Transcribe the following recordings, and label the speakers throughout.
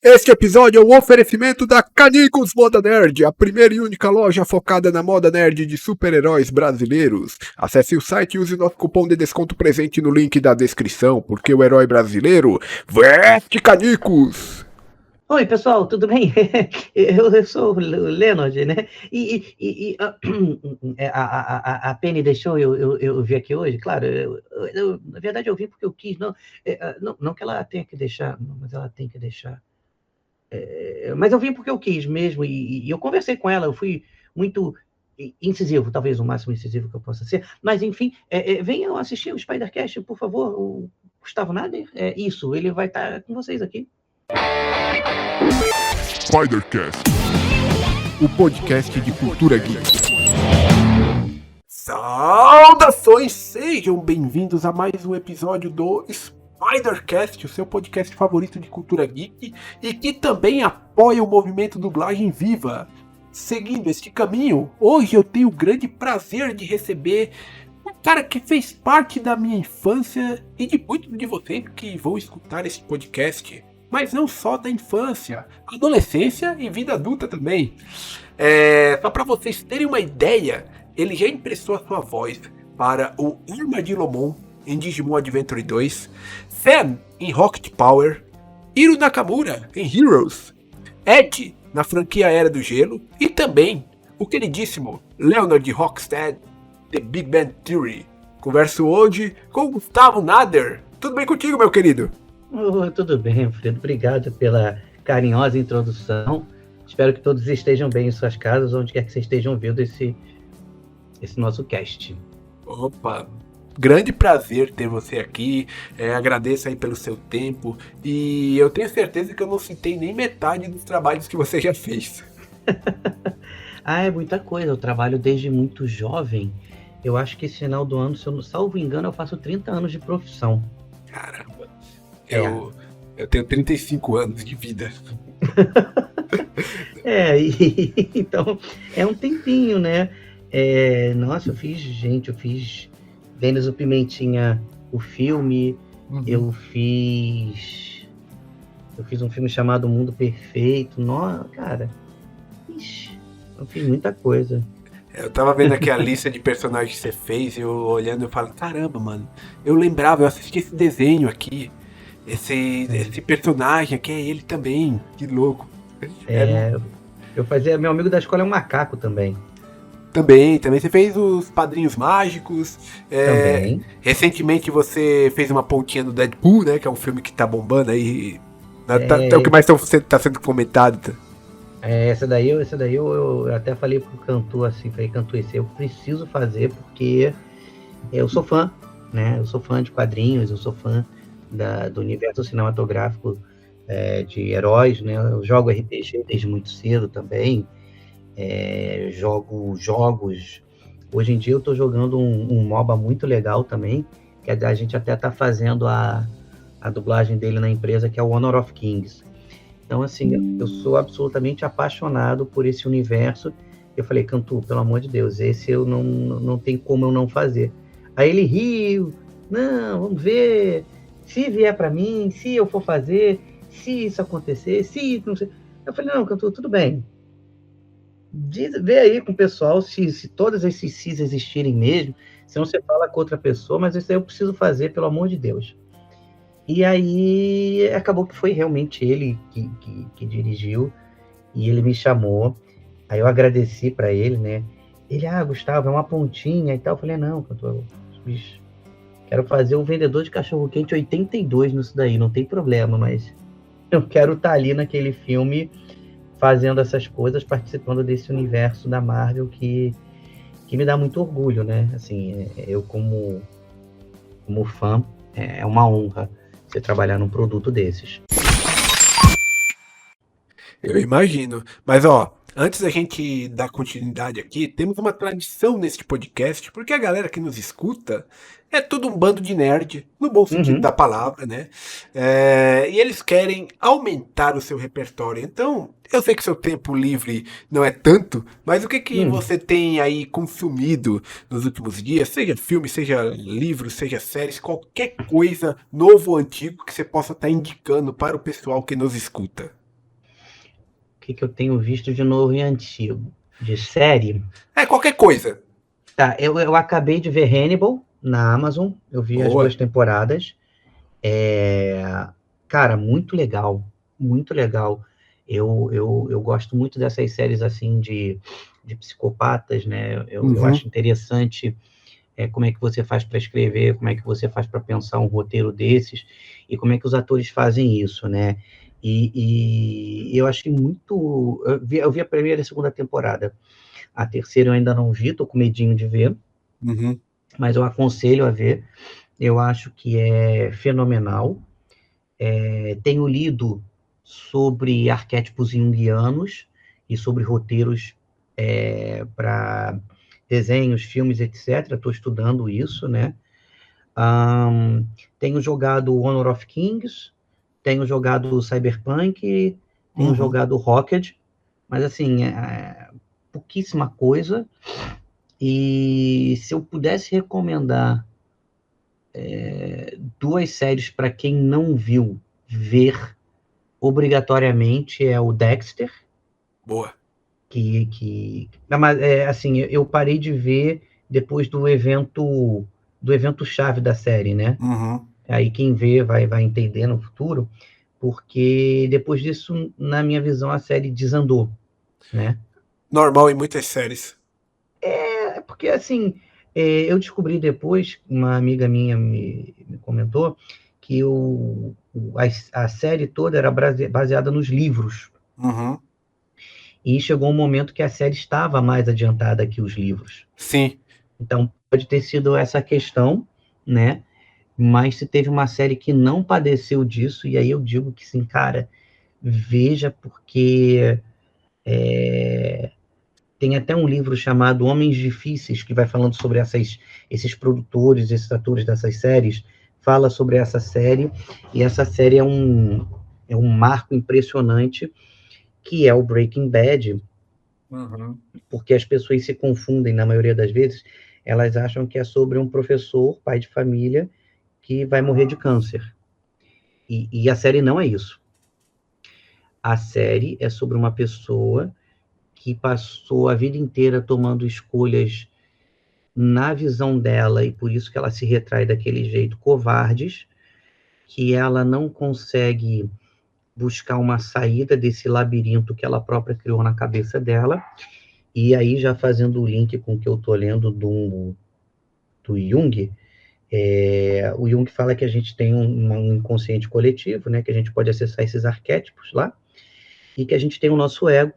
Speaker 1: Este episódio é um oferecimento da Canicos Moda Nerd, a primeira e única loja focada na moda nerd de super-heróis brasileiros. Acesse o site e use nosso cupom de desconto presente no link da descrição, porque o herói brasileiro veste Canicos!
Speaker 2: Oi, pessoal, tudo bem? Eu sou o Leonard, né? A Penny deixou eu vir aqui hoje, claro. Na verdade, eu vim porque eu quis, não que ela tenha que deixar, mas ela tem que deixar. Mas eu vim porque eu quis mesmo, e eu conversei com ela, eu fui muito incisivo, talvez o máximo incisivo que eu possa ser, mas enfim, venham assistir o Spider-Cast, por favor, o Gustavo Nader, isso, ele vai estar com vocês aqui.
Speaker 1: Spider-Cast, o podcast de cultura geek. Saudações, sejam bem-vindos a mais um episódio do Spider-Cast, o seu podcast favorito de cultura geek e que também apoia o movimento Dublagem Viva. Seguindo este caminho, hoje eu tenho o grande prazer de receber um cara que fez parte da minha infância e de muitos de vocês que vão escutar esse podcast. Mas não só da infância, adolescência e vida adulta também. Só para vocês terem uma ideia, ele já emprestou a sua voz para o Armadillomon em Digimon Adventure 2, Sam em Rocket Power, Hiro Nakamura em Heroes, Ed na franquia Era do Gelo e também o queridíssimo Leonard Rockstead, The Big Bang Theory. Converso hoje com o Gustavo Nader. Tudo bem contigo, meu querido?
Speaker 2: Tudo bem, Alfredo. Obrigado pela carinhosa introdução. Espero que todos estejam bem em suas casas, onde quer que vocês estejam vendo esse nosso cast.
Speaker 1: Opa, grande prazer ter você aqui. Agradeço aí pelo seu tempo. E eu tenho certeza que eu não citei nem metade dos trabalhos que você já fez.
Speaker 2: É muita coisa. Eu trabalho desde muito jovem. Eu acho que esse final do ano, se eu não salvo engano, eu faço 30 anos de profissão.
Speaker 1: Caramba. Eu tenho 35 anos de vida.
Speaker 2: Então, é um tempinho, né? Nossa, eu fiz Vênus o Pimentinha, o filme, eu fiz um filme chamado Mundo Perfeito. Nossa, cara, eu fiz muita coisa.
Speaker 1: Eu tava vendo aqui a lista de personagens que você fez e eu olhando, eu falo, caramba, mano, eu assisti esse desenho aqui. Esse personagem aqui é ele também, que louco.
Speaker 2: Eu fazia, meu amigo da escola é um macaco também.
Speaker 1: Também você fez os Padrinhos Mágicos.
Speaker 2: Também.
Speaker 1: Recentemente você fez uma pontinha do Deadpool, né? Que é um filme que tá bombando aí. É o que mais tá sendo comentado.
Speaker 2: Essa daí eu até falei pro Cantu assim, Cantu, esse eu preciso fazer porque eu sou fã, né? Eu sou fã de quadrinhos, eu sou fã do universo cinematográfico de heróis, né? Eu jogo RPG desde muito cedo também, jogo jogos. Hoje em dia eu estou jogando um MOBA muito legal também, que a gente até está fazendo a dublagem dele na empresa, que é o Honor of Kings. Então, assim, eu sou absolutamente apaixonado por esse universo. Eu falei, Cantu, pelo amor de Deus, esse eu não tem como eu não fazer. Aí ele riu, não, vamos ver... Se vier para mim, se eu for fazer, se isso acontecer, se não sei. Eu falei, não, Cantu, tudo bem. Vê aí com o pessoal se todos esses sis existirem mesmo, se não você fala com outra pessoa, mas isso aí eu preciso fazer, pelo amor de Deus. E aí acabou que foi realmente ele que dirigiu, e ele me chamou. Aí eu agradeci para ele, né? Ele, Gustavo, é uma pontinha e tal. Eu falei, não, Cantu, bicho. Quero fazer o Vendedor de Cachorro-Quente 82 nisso daí, não tem problema, mas eu quero estar ali naquele filme fazendo essas coisas, participando desse universo da Marvel que me dá muito orgulho, né? Assim, eu como fã, é uma honra você trabalhar num produto desses.
Speaker 1: Eu imagino, mas antes da gente dar continuidade aqui, temos uma tradição neste podcast, porque a galera que nos escuta é tudo um bando de nerd, no bom sentido da palavra, né? E eles querem aumentar o seu repertório. Então, eu sei que seu tempo livre não é tanto, mas o que você tem aí consumido nos últimos dias? Seja filme, seja livro, seja séries, qualquer coisa, novo ou antigo, que você possa estar indicando para o pessoal que nos escuta.
Speaker 2: que eu tenho visto de novo e antigo? De série?
Speaker 1: Qualquer coisa.
Speaker 2: Tá, eu acabei de ver Hannibal na Amazon. Eu vi as 2
Speaker 1: Boa.
Speaker 2: temporadas. Cara, muito legal. Muito legal. Eu gosto muito dessas séries assim de psicopatas, né? Eu
Speaker 1: Uhum.
Speaker 2: acho interessante como é que você faz para escrever, como é que você faz para pensar um roteiro desses e como é que os atores fazem isso, né? E eu achei muito. Eu vi a primeira e a segunda temporada. A terceira eu ainda não vi, tô com medinho de ver,
Speaker 1: Uhum.
Speaker 2: mas eu aconselho a ver. Eu acho que é fenomenal. Tenho lido sobre arquétipos junguianos e sobre roteiros para desenhos, filmes, etc. Estou estudando isso, né? Tenho jogado Honor of Kings, tenho jogado Cyberpunk, tenho
Speaker 1: Uhum.
Speaker 2: jogado Rocket, mas assim, pouquíssima coisa. E se eu pudesse recomendar 2 séries para quem não viu ver obrigatoriamente é o Dexter,
Speaker 1: Boa.
Speaker 2: não, mas, assim, eu parei de ver depois do evento chave da série, né?
Speaker 1: Uhum.
Speaker 2: Aí quem vê vai entender no futuro, porque depois disso, na minha visão, a série desandou, né?
Speaker 1: Normal em muitas séries.
Speaker 2: Porque assim, eu descobri depois, uma amiga minha me comentou que a série toda era baseada nos livros.
Speaker 1: Uhum.
Speaker 2: E chegou um momento que a série estava mais adiantada que os livros.
Speaker 1: Sim.
Speaker 2: Então, pode ter sido essa questão, né? Mas se teve uma série que não padeceu disso, e aí eu digo que sim, cara, veja, porque tem até um livro chamado Homens Difíceis, que vai falando sobre esses produtores, esses atores dessas séries, fala sobre essa série, e essa série é um marco impressionante, que é o Breaking Bad,
Speaker 1: Uhum.
Speaker 2: porque as pessoas se confundem, na maioria das vezes, elas acham que é sobre um professor, pai de família, que vai morrer de câncer. E a série não é isso. A série é sobre uma pessoa que passou a vida inteira tomando escolhas na visão dela, e por isso que ela se retrai daquele jeito, covardes, que ela não consegue buscar uma saída desse labirinto que ela própria criou na cabeça dela. E aí, já fazendo o link com o que eu estou lendo do Jung, o Jung fala que a gente tem um inconsciente coletivo, né, que a gente pode acessar esses arquétipos lá, e que a gente tem o nosso ego,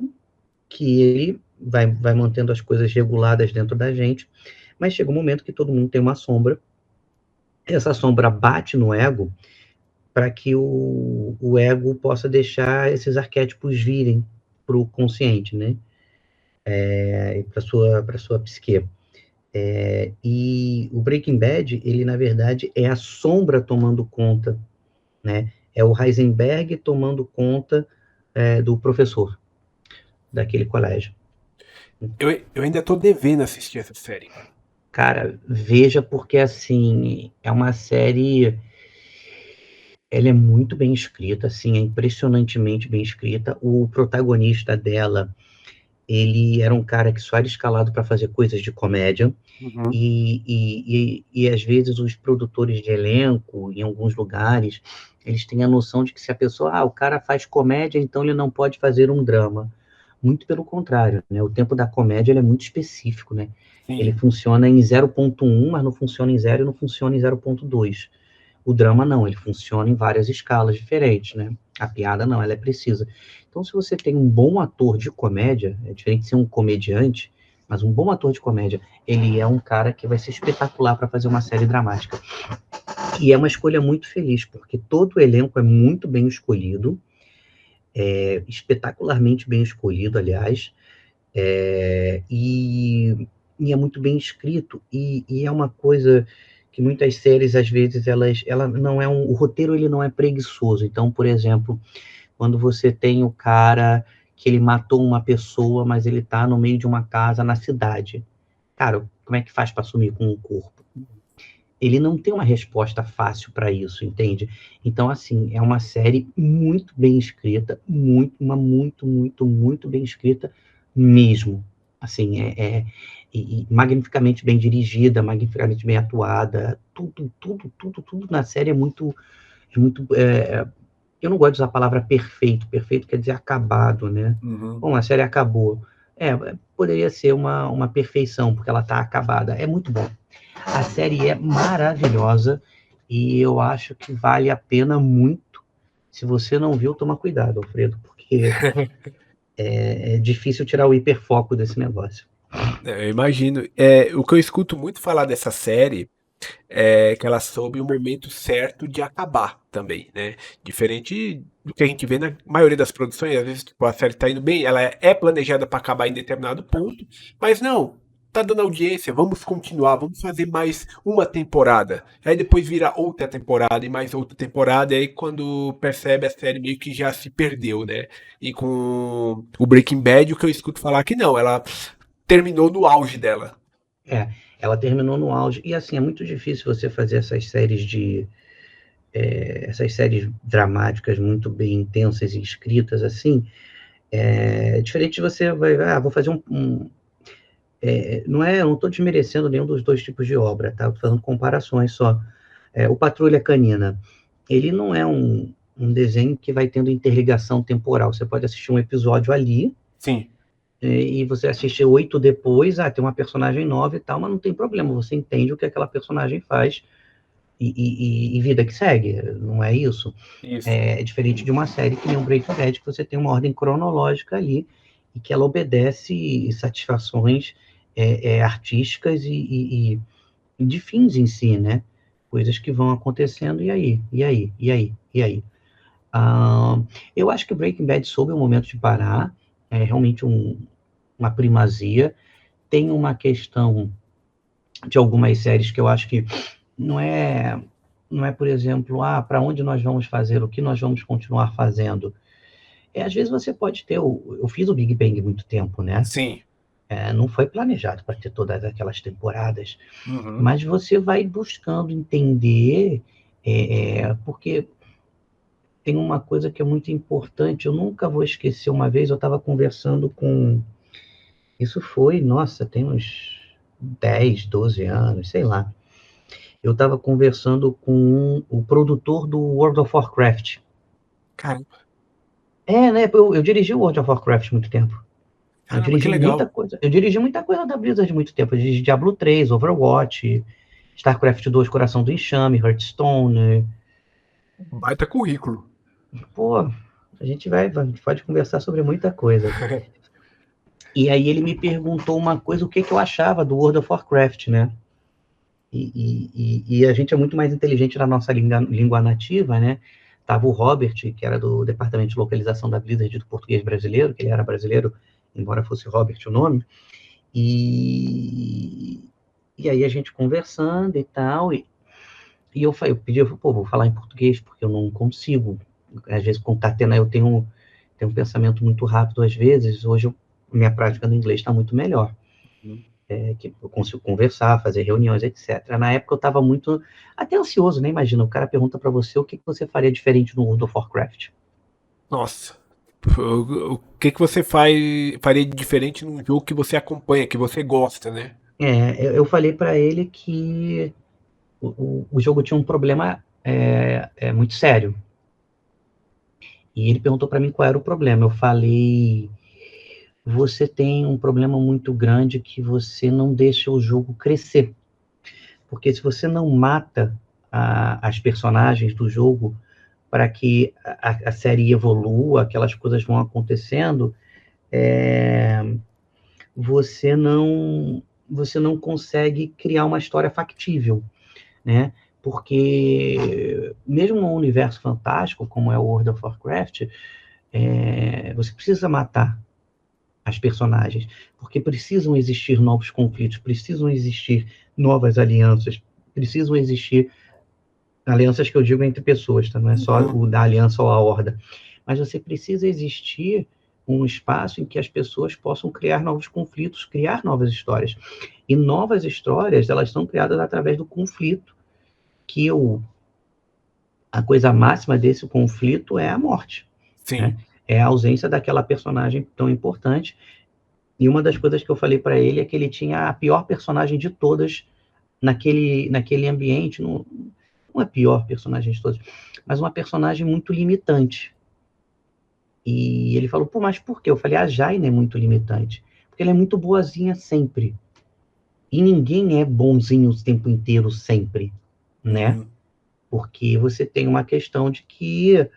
Speaker 2: que ele vai mantendo as coisas reguladas dentro da gente, mas chega um momento que todo mundo tem uma sombra, essa sombra bate no ego para que o ego possa deixar esses arquétipos virem para o consciente, né, para sua psique. E o Breaking Bad, ele na verdade é a sombra tomando conta, né? É o Heisenberg tomando conta do professor daquele colégio.
Speaker 1: Eu ainda tô devendo assistir essa série.
Speaker 2: Cara, veja porque assim é uma série, ela é muito bem escrita, assim, é impressionantemente bem escrita. O protagonista dela, ele era um cara que só era escalado para fazer coisas de comédia.
Speaker 1: Uhum.
Speaker 2: E às vezes os produtores de elenco, em alguns lugares, eles têm a noção de que se a pessoa, o cara faz comédia, então ele não pode fazer um drama. Muito pelo contrário, né? O tempo da comédia ele é muito específico, né? Ele
Speaker 1: Sim.
Speaker 2: funciona em 0,1, mas não funciona em 0 e não funciona em 0,2. O drama não, ele funciona em várias escalas diferentes, né? A piada não, ela é precisa. Então, se você tem um bom ator de comédia, é diferente de ser um comediante, mas um bom ator de comédia, ele é um cara que vai ser espetacular para fazer uma série dramática. E é uma escolha muito feliz, porque todo o elenco é muito bem escolhido, espetacularmente bem escolhido, aliás, e é muito bem escrito. E é uma coisa que muitas séries, às vezes, ela não é o roteiro ele não é preguiçoso. Então, por exemplo, quando você tem o cara que ele matou uma pessoa, mas ele tá no meio de uma casa na cidade. Cara, como é que faz para sumir com o corpo? ele não tem uma resposta fácil para isso, entende? Então, assim, é uma série muito bem escrita, muito bem escrita mesmo. Assim, e magnificamente bem dirigida, magnificamente bem atuada, tudo na série eu não gosto de usar a palavra perfeito, perfeito quer dizer acabado, né?
Speaker 1: Uhum.
Speaker 2: Bom, a série acabou. Poderia ser uma perfeição, porque ela está acabada. É muito bom. A série é maravilhosa e eu acho que vale a pena muito. Se você não viu, toma cuidado, Alfredo, porque é difícil tirar o hiperfoco desse negócio.
Speaker 1: Eu imagino. O que eu escuto muito falar dessa série é que ela soube o momento certo de acabar também, né? Diferente do que a gente vê na maioria das produções, às vezes tipo, a série tá indo bem, ela é planejada para acabar em determinado ponto, mas não, tá dando audiência, vamos continuar, vamos fazer mais uma temporada. Aí depois vira outra temporada e mais outra temporada, e aí quando percebe a série meio que já se perdeu, né? E com o Breaking Bad, o que eu escuto falar é que não, ela terminou no auge dela.
Speaker 2: É, ela terminou no auge. E assim, é muito difícil você fazer essas séries dramáticas muito bem intensas e escritas assim. Diferente de você vou fazer eu não estou desmerecendo nenhum dos dois tipos de obra, tá? Estou fazendo comparações só. O Patrulha Canina, ele não é um desenho que vai tendo interligação temporal. Você pode assistir um episódio ali,
Speaker 1: Sim.
Speaker 2: e você assiste 8 depois, tem uma personagem nova e tal, mas não tem problema, você entende o que aquela personagem faz e vida que segue, não é isso?
Speaker 1: Isso.
Speaker 2: É diferente de uma série que nem o Breaking Bad, que você tem uma ordem cronológica ali e que ela obedece satisfações artísticas e de fins em si, né? Coisas que vão acontecendo, e aí? E aí? E aí? E aí? Eu acho que o Breaking Bad soube o momento de parar, é realmente uma primazia. Tem uma questão de algumas séries que eu acho que não é, não é por exemplo, para onde nós vamos fazer, o que nós vamos continuar fazendo. Às vezes você pode ter, eu fiz o Big Bang muito tempo, né?
Speaker 1: Sim.
Speaker 2: Não foi planejado para ter todas aquelas temporadas,
Speaker 1: Uhum.
Speaker 2: mas você vai buscando entender, porque tem uma coisa que é muito importante, eu nunca vou esquecer, uma vez eu estava conversando isso foi, nossa, tem uns 10, 12 anos, sei lá. Eu estava conversando com o produtor do World of Warcraft.
Speaker 1: Caramba,
Speaker 2: Né? Eu dirigi o World of Warcraft muito tempo. Eu
Speaker 1: caramba, que
Speaker 2: dirigi muita
Speaker 1: legal.
Speaker 2: coisa. Eu dirigi muita coisa da Blizzard muito tempo. Eu dirigi Diablo 3, Overwatch, StarCraft 2, Coração do Enxame, Hearthstone.
Speaker 1: Baita currículo.
Speaker 2: Pô, a gente pode conversar sobre muita coisa. E aí ele me perguntou uma coisa, o que eu achava do World of Warcraft, né? E a gente é muito mais inteligente na nossa língua nativa, né? Tava o Robert, que era do departamento de localização da Blizzard do português brasileiro, que ele era brasileiro, embora fosse Robert o nome. E aí a gente conversando e tal, e eu pedi, vou falar em português, porque eu não consigo. Às vezes, concatenar, eu tenho um pensamento muito rápido às vezes. Hoje, minha prática no inglês está muito melhor.
Speaker 1: Uhum.
Speaker 2: Que eu consigo conversar, fazer reuniões, etc. Na época eu estava muito, até ansioso, né? Imagina, o cara pergunta para você o que você faria diferente no World of Warcraft.
Speaker 1: Nossa. O que você faria de diferente num jogo que você acompanha, que você gosta, né?
Speaker 2: Eu falei para ele que o jogo tinha um problema muito sério. E ele perguntou para mim qual era o problema. Eu falei, você tem um problema muito grande que você não deixa o jogo crescer. Porque se você não mata as personagens do jogo para que a série evolua, aquelas coisas vão acontecendo, você não consegue criar uma história factível, né? Porque mesmo num universo fantástico, como é o World of Warcraft, você precisa matar as personagens, porque precisam existir novos conflitos, precisam existir novas alianças, precisam existir alianças que eu digo entre pessoas, tá? Não é só o da aliança ou a horda, mas você precisa existir um espaço em que as pessoas possam criar novos conflitos, criar novas histórias. E novas histórias, elas são criadas através do conflito, que a coisa máxima desse conflito é a morte.
Speaker 1: Sim.
Speaker 2: Né? É a ausência daquela personagem tão importante. E uma das coisas que eu falei para ele é que ele tinha a pior personagem de todas naquele ambiente. Não é a pior personagem de todas, mas uma personagem muito limitante. E ele falou, pô, mas por quê? Eu falei, a Jaina é muito limitante. Porque ela é muito boazinha sempre. E ninguém é bonzinho o tempo inteiro sempre, né? Porque você tem uma questão de que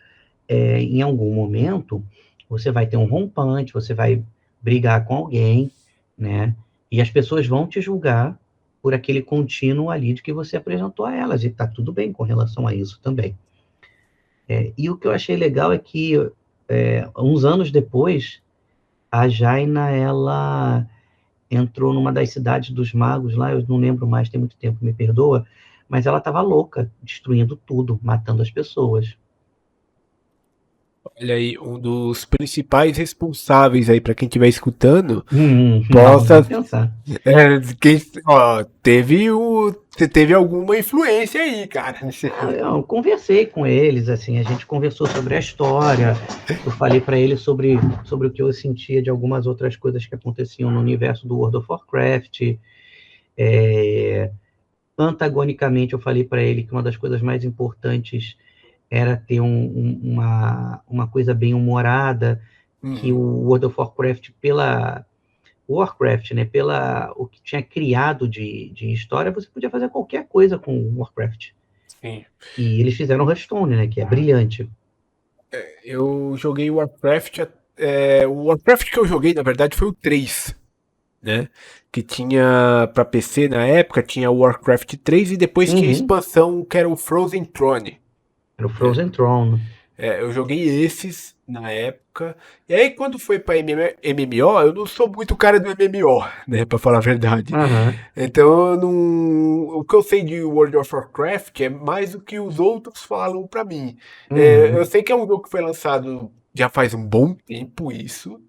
Speaker 2: em algum momento você vai ter um rompante, você vai brigar com alguém, né? E as pessoas vão te julgar por aquele contínuo ali de que você apresentou a elas, e tá tudo bem com relação a isso também. E o que eu achei legal é que, uns anos depois, a Jaina, ela entrou numa das cidades dos magos lá, eu não lembro mais, tem muito tempo, me perdoa, mas ela estava louca, destruindo tudo, matando as pessoas.
Speaker 1: Olha aí, um dos principais responsáveis aí para quem estiver escutando,
Speaker 2: Algo
Speaker 1: possa
Speaker 2: a pensar.
Speaker 1: quem, ó, você teve alguma influência aí, cara.
Speaker 2: Eu conversei com eles, assim, a gente conversou sobre a história, eu falei para eles sobre o que eu sentia de algumas outras coisas que aconteciam no universo do World of Warcraft. Antagonicamente, eu falei para ele que uma das coisas mais importantes era ter uma coisa bem humorada, que o World of Warcraft, Warcraft, né, pela o que tinha criado de história, você podia fazer qualquer coisa com Warcraft.
Speaker 1: Sim.
Speaker 2: E eles fizeram o Hearthstone, né, que é brilhante.
Speaker 1: Eu joguei Warcraft. O Warcraft que eu joguei, na verdade, foi o 3, né? Que tinha pra PC na época, tinha o Warcraft 3 e depois tinha a expansão que era o Frozen Throne.
Speaker 2: Era o Frozen Throne.
Speaker 1: Eu joguei esses na época. E aí, quando foi pra MMO, eu não sou muito cara do MMO, né? Pra falar a verdade. Então, eu não... o que eu sei de World of Warcraft é mais do que os outros falam pra mim. Eu sei que é um jogo que foi lançado já faz um bom tempo, isso.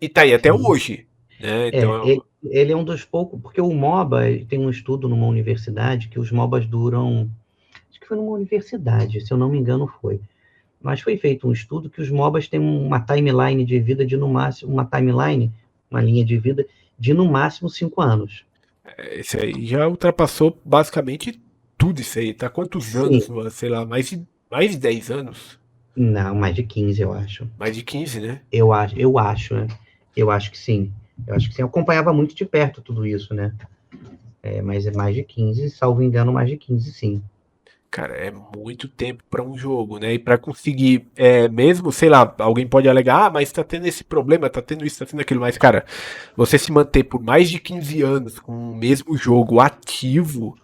Speaker 1: E tá aí até hoje, né? Então,
Speaker 2: Ele é um dos poucos, porque o MOBA, tem um estudo numa universidade que os MOBAs duram, acho que foi numa universidade, se eu não me engano foi, mas foi feito um estudo que os MOBAs têm uma timeline de vida de no máximo, uma linha de vida de no máximo 5 anos.
Speaker 1: esse aí já ultrapassou basicamente tudo isso aí. Tá quantos anos? Sei lá, mais de 10 anos?
Speaker 2: Não, mais de 15, eu acho.
Speaker 1: Mais de 15, né?
Speaker 2: Eu acho, né? Eu acho que sim. Eu acho que sim. Eu acompanhava muito de perto tudo isso, né? Mas é mais de 15, salvo engano, mais de 15, sim.
Speaker 1: Cara, é muito tempo pra um jogo, né? E pra conseguir, mesmo, sei lá, alguém pode alegar, mas tá tendo esse problema, tá tendo isso, tá tendo aquilo, mas, cara, você se manter por mais de 15 anos com o mesmo jogo ativo,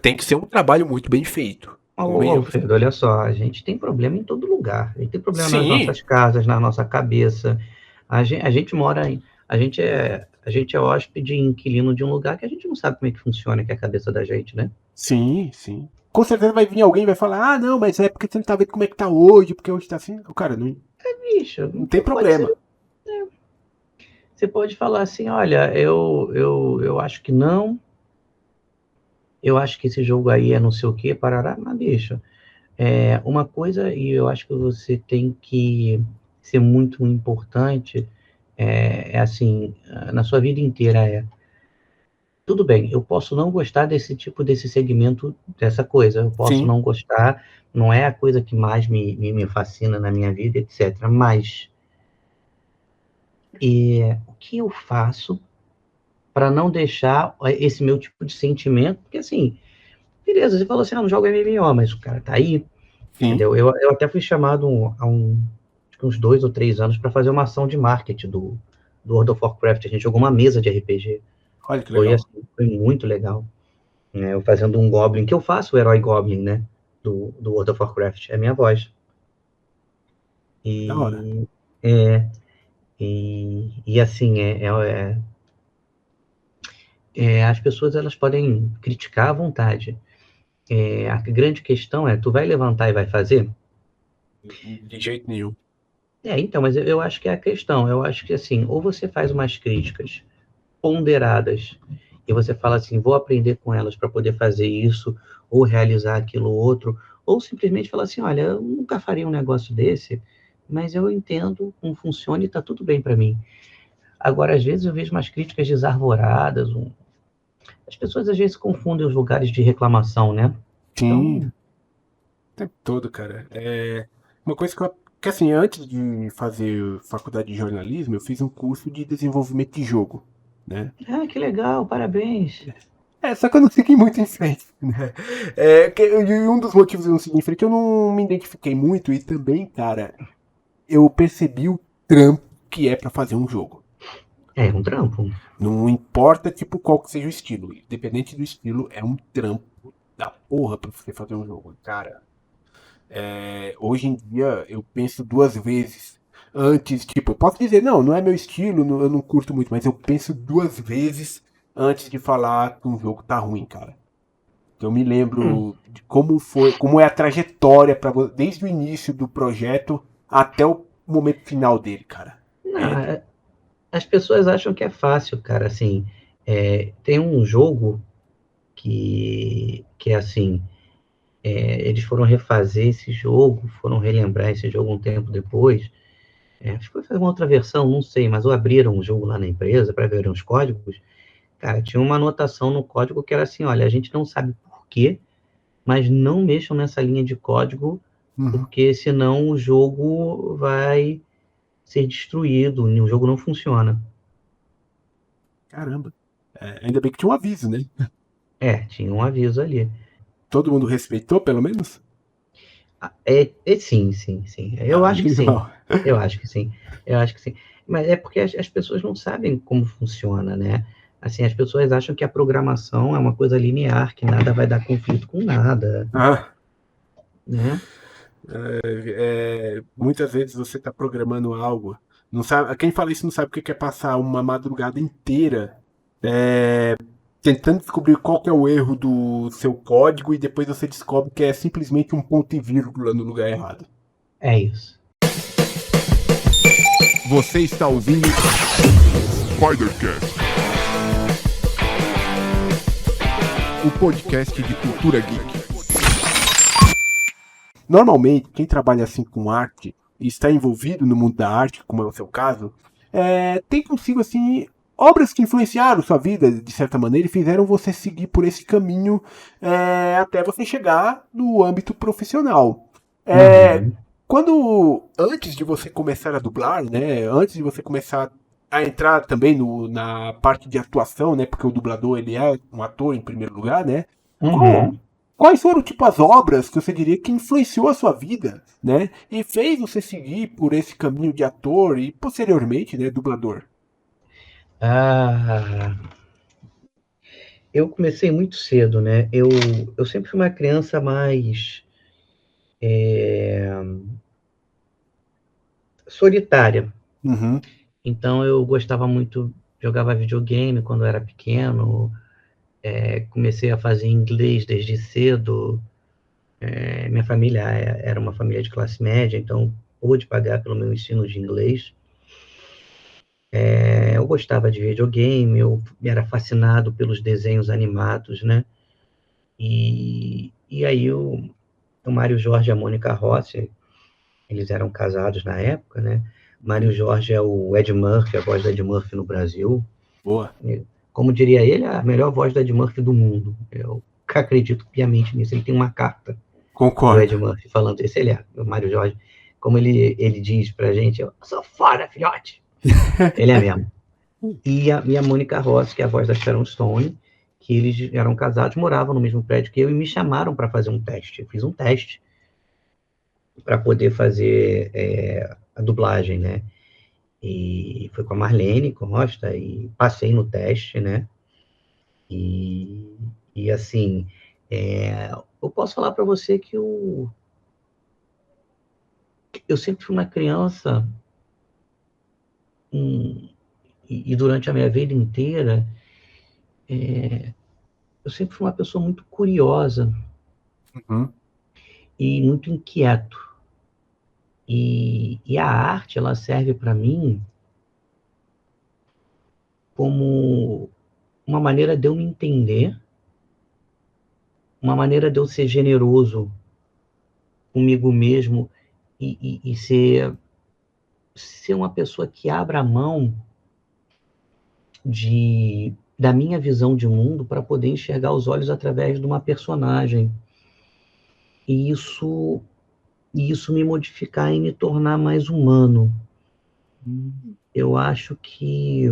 Speaker 1: tem que ser um trabalho muito bem feito.
Speaker 2: Alfredo, olha só, a gente tem problema em todo lugar. A gente tem problema nas
Speaker 1: Sim,
Speaker 2: nossas casas, na nossa cabeça. A gente mora em. A gente é hóspede e inquilino de um lugar que a gente não sabe como é que funciona, que é a cabeça da gente, né?
Speaker 1: sim, sim. Com certeza vai vir alguém e vai falar, ah, não, mas é porque você não tá vendo como é que tá hoje, porque hoje tá assim. O cara, não,
Speaker 2: Bicho,
Speaker 1: não tem problema.
Speaker 2: Você pode falar assim, olha, eu acho que não, eu acho que esse jogo aí é não sei o quê, parará, mas bicho, uma coisa, e eu acho que você tem que ser muito importante, assim, na sua vida inteira, tudo bem, eu posso não gostar desse segmento, dessa coisa, eu posso
Speaker 1: Sim.
Speaker 2: não gostar, não é a coisa que mais me fascina na minha vida, etc. Mas o que eu faço para não deixar esse meu tipo de sentimento, porque assim, beleza, você falou assim, não joga MMO, mas o cara tá aí,
Speaker 1: Sim.
Speaker 2: entendeu? Eu até fui chamado acho que uns 2 ou 3 anos para fazer uma ação de marketing do World of Warcraft. A gente jogou uma mesa de RPG.
Speaker 1: Olha que legal.
Speaker 2: Foi muito legal. Eu fazendo um Goblin, que eu faço o herói Goblin, né? Do World of Warcraft. É a minha voz.
Speaker 1: Da hora.
Speaker 2: E assim, as pessoas elas podem criticar à vontade. A grande questão é, tu vai levantar e vai fazer?
Speaker 1: De jeito nenhum.
Speaker 2: Então, mas eu acho que é a questão. Eu acho que assim, ou você faz umas críticas ponderadas e você fala assim, vou aprender com elas para poder fazer isso, ou realizar aquilo outro, ou simplesmente falar assim, olha, eu nunca faria um negócio desse, mas eu entendo como funciona e está tudo bem para mim. Agora, às vezes eu vejo umas críticas desarvoradas, as pessoas às vezes confundem os lugares de reclamação, né?
Speaker 1: Sim,
Speaker 2: Então,
Speaker 1: o tempo todo, cara. Uma coisa que assim, antes de fazer faculdade de jornalismo, eu fiz um curso de desenvolvimento de jogo, né?
Speaker 2: que legal, parabéns.
Speaker 1: Só que eu não segui muito em frente, né? E um dos motivos de eu não seguir em frente, eu não me identifiquei muito e também, cara, eu percebi o trampo que é pra fazer um jogo.
Speaker 2: É um trampo.
Speaker 1: Não importa, tipo, qual que seja o estilo. Independente do estilo, é um trampo da porra pra você fazer um jogo. Cara, hoje em dia eu penso duas vezes antes, tipo, eu posso dizer, não é meu estilo, eu não curto muito, mas eu penso duas vezes antes de falar que um jogo tá ruim, cara. Eu me
Speaker 2: Hum.
Speaker 1: lembro de como foi, como é a trajetória para desde o início do projeto até o momento final dele, cara.
Speaker 2: Não,
Speaker 1: É,
Speaker 2: as pessoas acham que é fácil, cara. Assim, tem um jogo que é assim, eles foram refazer esse jogo, foram relembrar esse jogo um tempo depois. Acho que foi fazer uma outra versão, não sei, mas ou abriram o jogo lá na empresa para ver os códigos. Cara, tinha uma anotação no código que era assim, olha, a gente não sabe por quê, mas não mexam nessa linha de código,
Speaker 1: uhum.
Speaker 2: porque senão o jogo vai ser destruído, o jogo não funciona.
Speaker 1: Caramba. Ainda bem que tinha um aviso, né?
Speaker 2: Tinha um aviso ali.
Speaker 1: Todo mundo respeitou, pelo menos?
Speaker 2: Sim, sim, sim. Eu
Speaker 1: Ah,
Speaker 2: acho que sim.
Speaker 1: legal.
Speaker 2: Eu acho que sim. Eu acho que sim. Mas é porque as pessoas não sabem como funciona, né? Assim, as pessoas acham que a programação é uma coisa linear, que nada vai dar conflito com nada,
Speaker 1: Ah,
Speaker 2: né?
Speaker 1: muitas vezes você está programando algo, não sabe, quem fala isso não sabe o que é passar uma madrugada inteira tentando descobrir qual que é o erro do seu código e depois você descobre que é simplesmente um ponto e vírgula no lugar errado.
Speaker 2: É isso.
Speaker 1: Você está ouvindo
Speaker 3: Spidercast,
Speaker 1: o podcast de cultura geek. Normalmente, quem trabalha assim com arte e está envolvido no mundo da arte, como é o seu caso, tem consigo assim obras que influenciaram sua vida de certa maneira e fizeram você seguir por esse caminho até você chegar no âmbito profissional. É,
Speaker 2: Uhum.
Speaker 1: quando antes de você começar a dublar, né, antes de você começar a entrar também na parte de atuação, né, porque o dublador ele é um ator em primeiro lugar, né? Qual,
Speaker 2: Uhum.
Speaker 1: quais foram tipo as obras que você diria que influenciou a sua vida, né, e fez você seguir por esse caminho de ator e posteriormente, né, dublador?
Speaker 2: Ah, eu comecei muito cedo, né? Eu sempre fui uma criança mais solitária.
Speaker 1: Uhum.
Speaker 2: Então eu gostava muito, jogava videogame quando eu era pequeno, comecei a fazer inglês desde cedo. Minha família era uma família de classe média, então pude pagar pelo meu ensino de inglês. Eu gostava de videogame, eu era fascinado pelos desenhos animados, né? E aí o Mário Jorge e a Mônica Rossi, eles eram casados na época, né? Mário
Speaker 1: Uhum.
Speaker 2: Jorge é o Ed Murphy, a voz do Ed Murphy no Brasil.
Speaker 1: Boa.
Speaker 2: Como diria ele, a melhor voz do Ed Murphy do mundo. Eu acredito piamente nisso. Ele tem uma carta do Ed
Speaker 1: Concordo.
Speaker 2: Murphy falando isso. Ele é, o Mário Jorge. Como ele diz pra gente, eu sou foda, filhote. Ele é mesmo. E a Mônica Rossi, que é a voz da Sharon Stone, que eles eram casados, moravam no mesmo prédio que eu e me chamaram para fazer um teste. Eu fiz um teste para poder fazer a dublagem, né? E foi com a Marlene Costa e passei no teste, né? E, e assim, eu posso falar para você que eu sempre fui uma criança, e durante a minha vida inteira, eu sempre fui uma pessoa muito curiosa
Speaker 1: Uhum.
Speaker 2: e muito inquieto. E a arte, ela serve para mim como uma maneira de eu me entender, uma maneira de eu ser generoso comigo mesmo e ser uma pessoa que abra mão da minha visão de mundo para poder enxergar os olhos através de uma personagem. E isso me modificar e me tornar mais humano. Eu acho que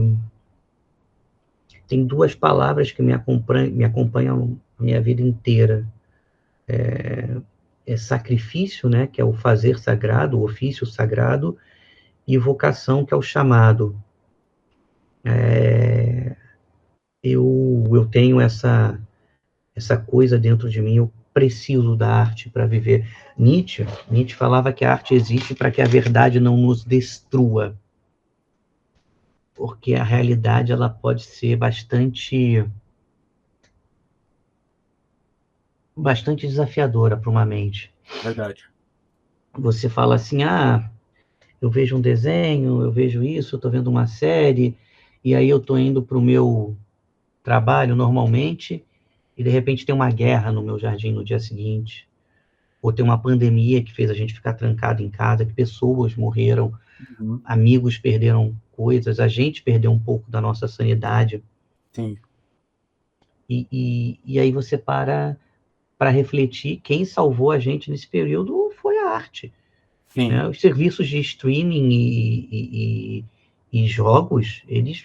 Speaker 2: tem duas palavras que me acompanham a minha vida inteira. É sacrifício, né, que é o fazer sagrado, o ofício sagrado, e vocação, que é o chamado. Eu tenho essa coisa dentro de mim, eu preciso da arte para viver. Nietzsche falava que a arte existe para que a verdade não nos destrua, porque a realidade ela pode ser bastante desafiadora para uma mente.
Speaker 1: Verdade.
Speaker 2: Você fala assim, eu vejo um desenho, eu vejo isso, eu estou vendo uma série, e aí eu estou indo para o meu trabalho normalmente, e de repente tem uma guerra no meu jardim no dia seguinte, ou tem uma pandemia que fez a gente ficar trancado em casa, que pessoas morreram, amigos perderam coisas, a gente perdeu um pouco da nossa sanidade.
Speaker 1: Sim.
Speaker 2: E aí você para refletir, quem salvou a gente nesse período foi a arte.
Speaker 1: Sim.
Speaker 2: Né? Os serviços de streaming e jogos, eles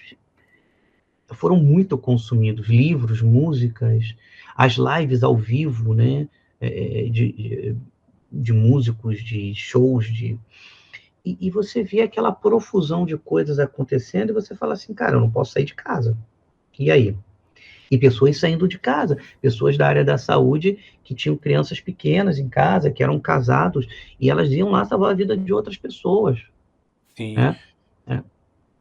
Speaker 2: foram muito consumidos. Livros, músicas, as lives ao vivo, né? De músicos, de shows, e você vê aquela profusão de coisas acontecendo e você fala assim, cara, eu não posso sair de casa. E aí? E pessoas saindo de casa, pessoas da área da saúde que tinham crianças pequenas em casa, que eram casados, e elas iam lá salvar a vida de outras pessoas.
Speaker 1: Sim.
Speaker 2: Né?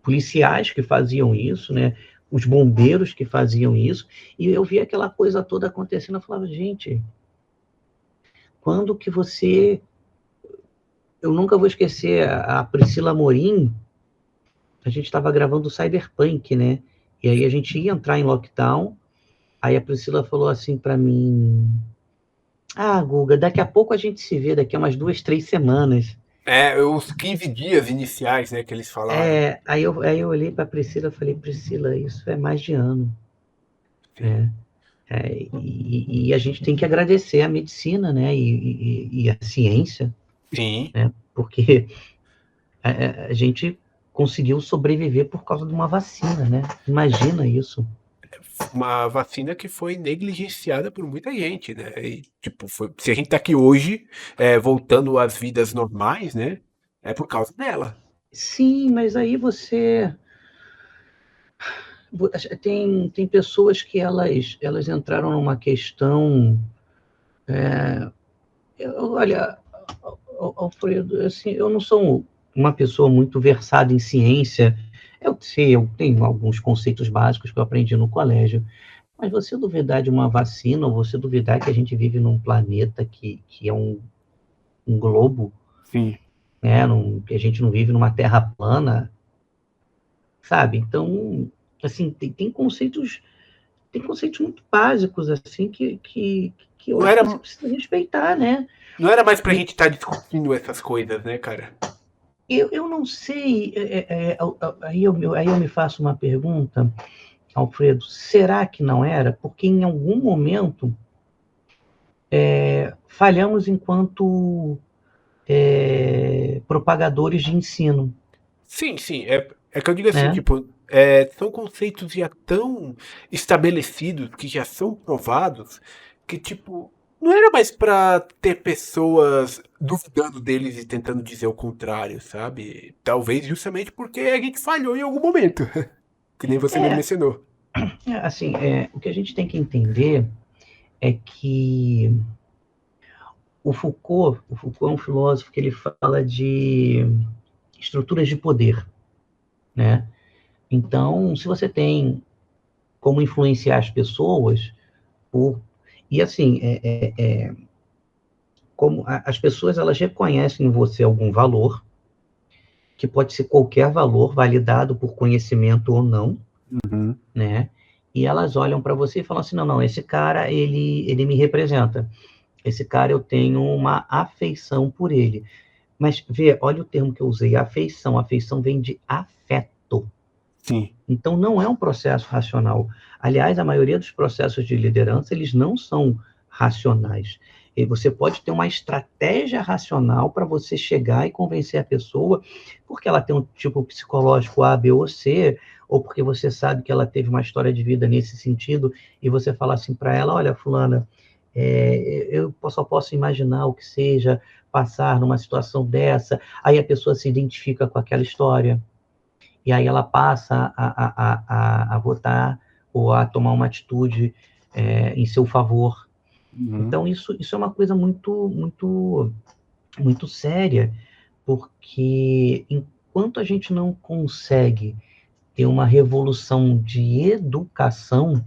Speaker 2: Policiais que faziam isso, né? Os bombeiros que faziam isso, e eu via aquela coisa toda acontecendo, eu falava, gente, quando que você... Eu nunca vou esquecer a Priscila Amorim, a gente estava gravando o Cyberpunk, né? E aí a gente ia entrar em lockdown, aí a Priscila falou assim para mim, Guga, daqui a pouco a gente se vê, daqui a umas 2, 3 semanas.
Speaker 1: Os 15 dias iniciais, né, que eles falaram.
Speaker 2: Aí eu olhei para a Priscila e falei, Priscila, isso é mais de ano. E a gente tem que agradecer a medicina, né, e a ciência.
Speaker 1: Sim.
Speaker 2: Né, porque a gente conseguiu sobreviver por causa de uma vacina, né? Imagina isso.
Speaker 1: Uma vacina que foi negligenciada por muita gente, né? E, tipo, se a gente tá aqui hoje, voltando às vidas normais, né? É por causa dela.
Speaker 2: Sim, mas aí você... Tem pessoas que elas entraram numa questão... olha, Alfredo, assim, eu não sou uma pessoa muito versada em ciência. Eu tenho alguns conceitos básicos que eu aprendi no colégio. Mas você duvidar de uma vacina, ou você duvidar que a gente vive num planeta que é um globo,
Speaker 1: Sim.
Speaker 2: né? Que a gente não vive numa terra plana, sabe? Então, assim, tem conceitos muito básicos, assim, que eu acho que você precisa respeitar, né?
Speaker 1: Não era mais pra gente estar discutindo essas coisas, né, cara?
Speaker 2: Eu não sei, aí eu me faço uma pergunta, Alfredo, será que não era? Porque em algum momento falhamos enquanto propagadores de ensino.
Speaker 1: Sim. É que eu digo assim,
Speaker 2: Né?
Speaker 1: tipo, são conceitos já tão estabelecidos, que já são provados, que, tipo, não era mais pra ter pessoas duvidando deles e tentando dizer o contrário, sabe? Talvez justamente porque a gente falhou em algum momento. Que nem você mesmo mencionou.
Speaker 2: Assim, o que a gente tem que entender é que o Foucault é um filósofo que ele fala de estruturas de poder, né? Então, se você tem como influenciar as pessoas, e assim, como as pessoas elas reconhecem em você algum valor, que pode ser qualquer valor, validado por conhecimento ou não, né? e elas olham para você e falam assim, não, esse cara, ele me representa. Esse cara, eu tenho uma afeição por ele. Mas, vê, olha o termo que eu usei, afeição. Afeição vem de afeto.
Speaker 1: Sim.
Speaker 2: Então, não é um processo racional. Aliás, a maioria dos processos de liderança, eles não são racionais. E você pode ter uma estratégia racional para você chegar e convencer a pessoa, porque ela tem um tipo psicológico A, B ou C, ou porque você sabe que ela teve uma história de vida nesse sentido, e você fala assim para ela, olha, fulana, eu só posso imaginar o que seja passar numa situação dessa, aí a pessoa se identifica com aquela história, e aí ela passa a votar ou a tomar uma atitude em seu favor.
Speaker 1: Uhum.
Speaker 2: Então, isso é uma coisa muito séria, porque enquanto a gente não consegue ter uma revolução de educação,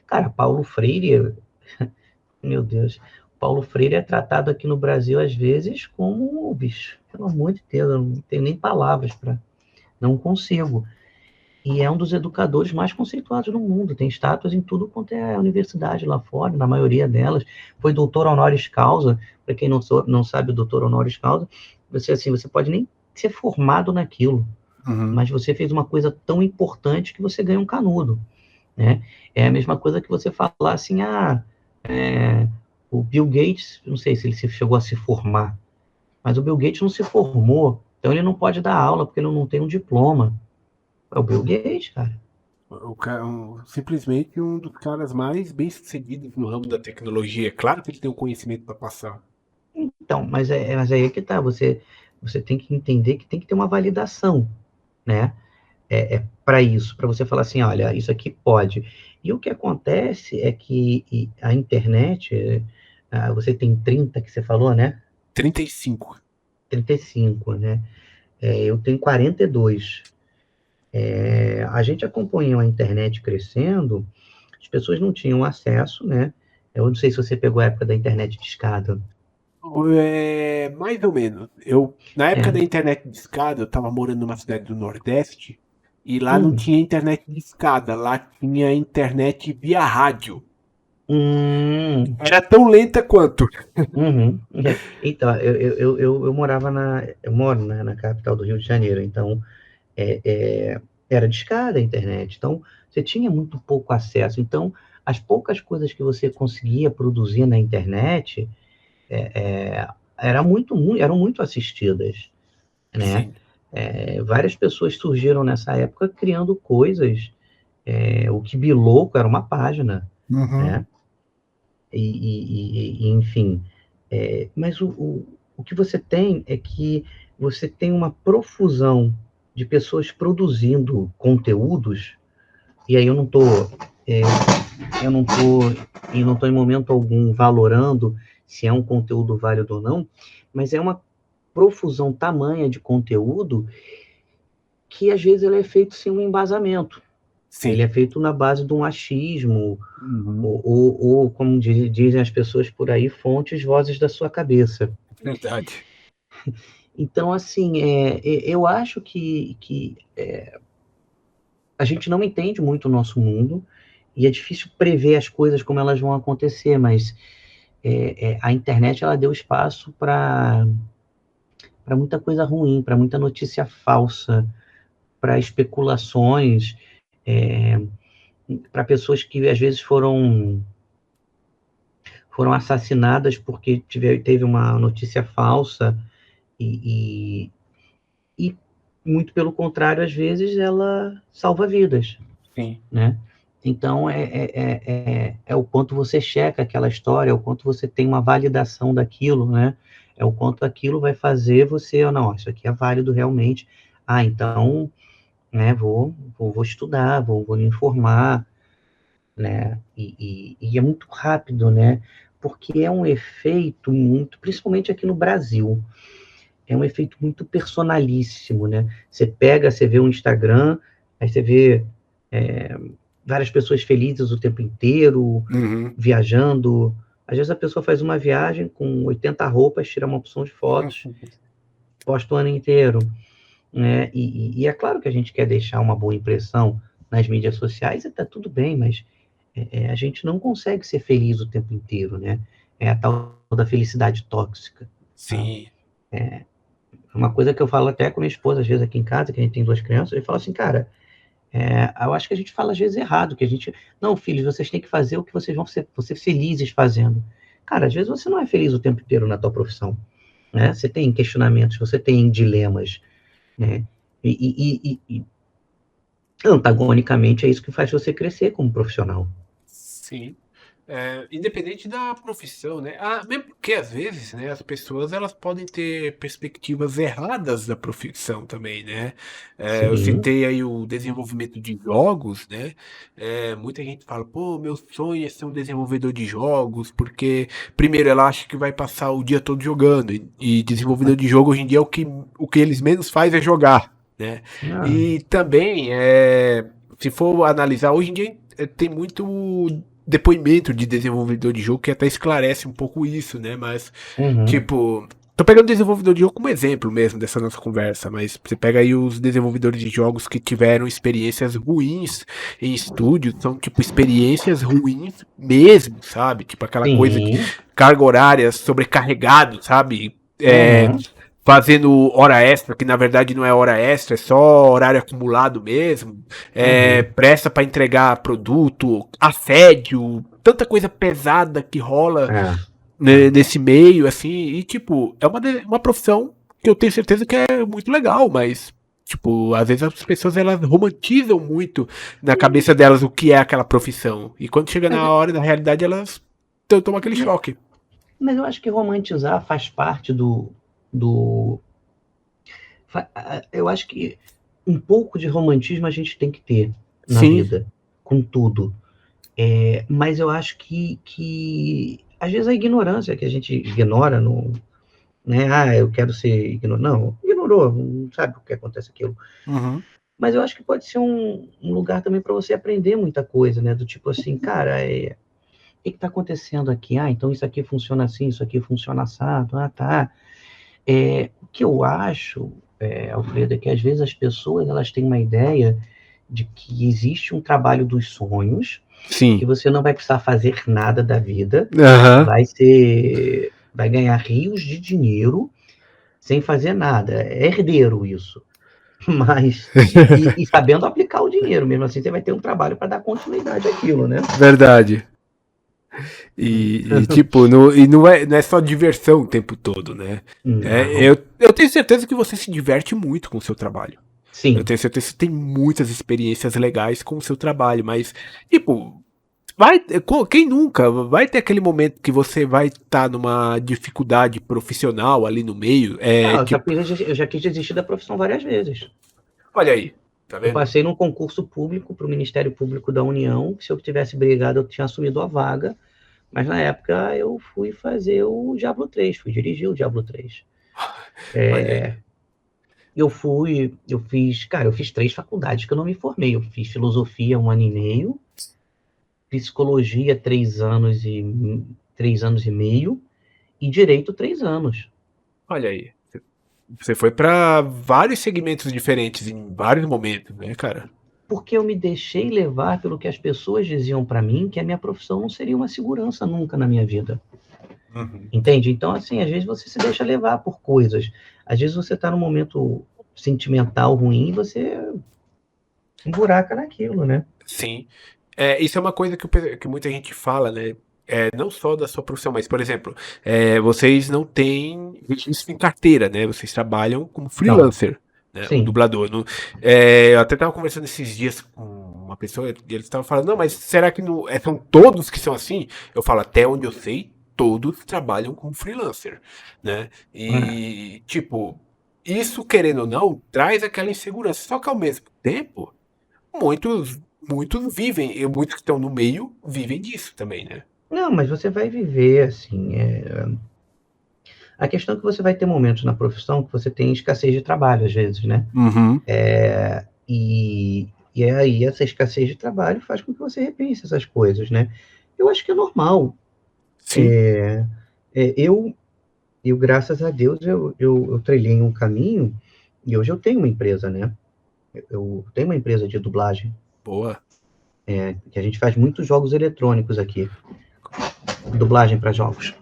Speaker 2: cara, Paulo Freire, meu Deus, Paulo Freire é tratado aqui no Brasil, às vezes, como, bicho, pelo amor de Deus, eu não tenho nem palavras para, não consigo. E é um dos educadores mais conceituados no mundo. Tem estátuas em tudo quanto é universidade lá fora, na maioria delas. Foi doutor honoris causa. Para quem não sabe o doutor honoris causa, você pode nem ser formado naquilo,
Speaker 1: Uhum.
Speaker 2: mas você fez uma coisa tão importante que você ganha um canudo, né? É a mesma coisa que você falar assim, o Bill Gates, não sei se ele chegou a se formar, mas o Bill Gates não se formou, então ele não pode dar aula porque ele não tem um diploma. É o Bill Gates, cara.
Speaker 1: Simplesmente um dos caras mais bem-sucedidos no ramo da tecnologia. É claro que ele tem o conhecimento para passar.
Speaker 2: Então, mas aí é que tá, você tem que entender que tem que ter uma validação, né? Para isso, para você falar assim, olha, isso aqui pode. E o que acontece é que a internet, você tem 30 que você falou, né?
Speaker 1: 35.
Speaker 2: 35, né? Eu tenho 42. A gente acompanhou a internet crescendo, as pessoas não tinham acesso, né? Eu não sei se você pegou a época da internet discada.
Speaker 1: Mais ou menos. Na época
Speaker 2: É.
Speaker 1: da internet de escada, eu tava morando numa cidade do Nordeste e lá não
Speaker 2: Hum,
Speaker 1: tinha internet de escada, lá tinha internet via rádio.
Speaker 2: hum,
Speaker 1: Era tão lenta quanto.
Speaker 2: uhum. Então, eu morava eu moro na capital do Rio de Janeiro, então é, é, era discada a internet, então você tinha muito pouco acesso. Então, as poucas coisas que você conseguia produzir na internet eram muito assistidas, né?
Speaker 1: Sim.
Speaker 2: Várias pessoas surgiram nessa época criando coisas. O Kibiloco era uma página,
Speaker 1: Uhum.
Speaker 2: né? Enfim. Mas o que você tem é que você tem uma profusão de pessoas produzindo conteúdos, e aí é, eu não tô em momento algum valorando se é um conteúdo válido ou não, mas é uma profusão tamanha de conteúdo que às vezes ele é feito sem um embasamento. Ele
Speaker 1: Sim.
Speaker 2: é feito na base de um achismo,
Speaker 1: Uhum.
Speaker 2: ou como dizem as pessoas por aí, fontes, vozes da sua cabeça.
Speaker 1: Verdade.
Speaker 2: Então, assim, eu acho que a gente não entende muito o nosso mundo e é difícil prever as coisas como elas vão acontecer, mas a internet ela deu espaço para muita coisa ruim, para muita notícia falsa, para especulações, é, para pessoas que às vezes foram assassinadas porque teve uma notícia falsa e, e muito pelo contrário, às vezes ela salva vidas,
Speaker 1: Sim.
Speaker 2: né? Então, é o quanto você checa aquela história, é o quanto você tem uma validação daquilo, né? É o quanto aquilo vai fazer você, ou não, isso aqui é válido realmente. Então, né, vou estudar, vou me informar, né? E é muito rápido, né? Porque é um efeito muito, principalmente aqui no Brasil, é um efeito muito personalíssimo, né? Você vê um Instagram, aí você vê é, várias pessoas felizes o tempo inteiro,
Speaker 1: Uhum.
Speaker 2: viajando. Às vezes a pessoa faz uma viagem com 80 roupas, tira uma opção de fotos, posta o ano inteiro, né? E é claro que a gente quer deixar uma boa impressão nas mídias sociais, e tá tudo bem, mas a gente não consegue ser feliz o tempo inteiro, né? É a tal da felicidade tóxica. Tá?
Speaker 1: Sim.
Speaker 2: Uma coisa que eu falo até com minha esposa, às vezes aqui em casa, que a gente tem 2 crianças, ele fala assim, cara, eu acho que a gente fala às vezes errado, que a gente, não, filhos, vocês têm que fazer o que vocês vão ser felizes fazendo. Cara, às vezes você não é feliz o tempo inteiro na tua profissão, né? Você tem questionamentos, você tem dilemas, né? E antagonicamente é isso que faz você crescer como profissional.
Speaker 1: Sim. Independente da profissão, né? Mesmo porque às vezes, né, as pessoas elas podem ter perspectivas erradas da profissão também, né? Eu
Speaker 2: Sim,
Speaker 1: citei aí o desenvolvimento de jogos, né? Muita gente fala, pô, meu sonho é ser um desenvolvedor de jogos, porque primeiro ela acha que vai passar o dia todo jogando, e desenvolvedor de jogo hoje em dia o que eles menos faz é jogar, né?
Speaker 2: ah,
Speaker 1: E também, se for analisar, hoje em dia tem muito depoimento de desenvolvedor de jogo que até esclarece um pouco isso, né? Mas,
Speaker 2: uhum,
Speaker 1: tipo, tô pegando desenvolvedor de jogo como exemplo mesmo dessa nossa conversa, mas você pega aí os desenvolvedores de jogos que tiveram experiências ruins em estúdio, são, tipo, experiências ruins mesmo, sabe? Tipo, aquela coisa de
Speaker 2: sim,
Speaker 1: carga horária sobrecarregado, sabe?
Speaker 2: uhum,
Speaker 1: Fazendo hora extra, que na verdade não é hora extra, é só horário acumulado mesmo,
Speaker 2: uhum,
Speaker 1: pressa para entregar produto, assédio, tanta coisa pesada que rola,
Speaker 2: é,
Speaker 1: né, nesse meio, assim, e tipo, é uma profissão que eu tenho certeza que é muito legal, mas, tipo, às vezes as pessoas elas romantizam muito na cabeça delas o que é aquela profissão, e quando chega
Speaker 2: mas,
Speaker 1: na hora, na realidade, elas tomam aquele choque.
Speaker 2: mas eu acho que romantizar faz parte do eu acho que um pouco de romantismo a gente tem que ter na
Speaker 1: Sim,
Speaker 2: vida, com tudo. Mas eu acho que às vezes a ignorância que a gente ignora, no, né? Eu quero ser ignorante. Não, ignorou, não sabe o que acontece aquilo.
Speaker 1: uhum.
Speaker 2: Mas eu acho que pode ser um lugar também para você aprender muita coisa, né? Do tipo assim, cara, o que está acontecendo aqui? Então isso aqui funciona assim, isso aqui funciona assado. Tá. O que eu acho, Alfredo, é que às vezes as pessoas elas têm uma ideia de que existe um trabalho dos sonhos, que
Speaker 1: Sim.
Speaker 2: você não vai precisar fazer nada da vida,
Speaker 1: Aham.
Speaker 2: vai ganhar rios de dinheiro sem fazer nada. É herdeiro isso. Mas, e sabendo aplicar o dinheiro, mesmo assim, você vai ter um trabalho para dar continuidade àquilo, né?
Speaker 1: Verdade. Tipo, não é só diversão o tempo todo, né?
Speaker 2: Não.
Speaker 1: Eu tenho certeza que você se diverte muito com o seu trabalho. Eu
Speaker 2: Sim.
Speaker 1: tenho certeza que você tem muitas experiências legais com o seu trabalho, mas, tipo, quem nunca vai ter aquele momento que você vai estar numa dificuldade profissional ali no meio?
Speaker 2: Não,
Speaker 1: Tipo,
Speaker 2: eu já quis desistir da profissão várias vezes.
Speaker 1: olha aí, tá
Speaker 2: Eu
Speaker 1: vendo?
Speaker 2: passei num concurso público para o Ministério Público da União, que se eu tivesse brigado, eu tinha assumido a vaga, mas na época eu fui fazer o Diablo 3, fui dirigir o Diablo 3.
Speaker 1: Olha aí.
Speaker 2: Eu fiz 3 faculdades que eu não me formei. Eu fiz filosofia 1 ano e meio, psicologia 3 anos e meio e direito 3 anos.
Speaker 1: Olha aí. Você foi pra vários segmentos diferentes em vários momentos, né, cara?
Speaker 2: Porque eu me deixei levar pelo que as pessoas diziam para mim, que a minha profissão não seria uma segurança nunca na minha vida.
Speaker 1: Uhum.
Speaker 2: Entende? Então, assim, às vezes você se deixa levar por coisas. Às vezes você está num momento sentimental ruim e você emburaca naquilo, né?
Speaker 1: Sim. Isso é uma coisa que muita gente fala, né? Não só da sua profissão, mas, por exemplo, vocês não têm registro em carteira, né? Vocês trabalham como
Speaker 2: Não,
Speaker 1: freelancer, né? O
Speaker 2: sim.
Speaker 1: dublador. Eu até estava conversando esses dias com uma pessoa e eles estavam falando, não, mas será que não, são todos que são assim? Eu falo, até onde eu sei, todos trabalham como freelancer, né?
Speaker 2: É.
Speaker 1: E, tipo, isso, querendo ou não, traz aquela insegurança. Só que ao mesmo tempo, muitos vivem, e muitos que estão no meio vivem disso também, né?
Speaker 2: Não, mas você vai viver, assim. A questão é que você vai ter momentos na profissão que você tem escassez de trabalho, às vezes, né?
Speaker 1: Uhum.
Speaker 2: E aí essa escassez de trabalho faz com que você repense essas coisas, né? Eu acho que é normal.
Speaker 1: Sim.
Speaker 2: Eu, graças a Deus, eu trilhei um caminho e hoje eu tenho uma empresa, né? Eu tenho uma empresa de dublagem.
Speaker 1: Boa.
Speaker 2: que a gente faz muitos jogos eletrônicos aqui, dublagem para jogos.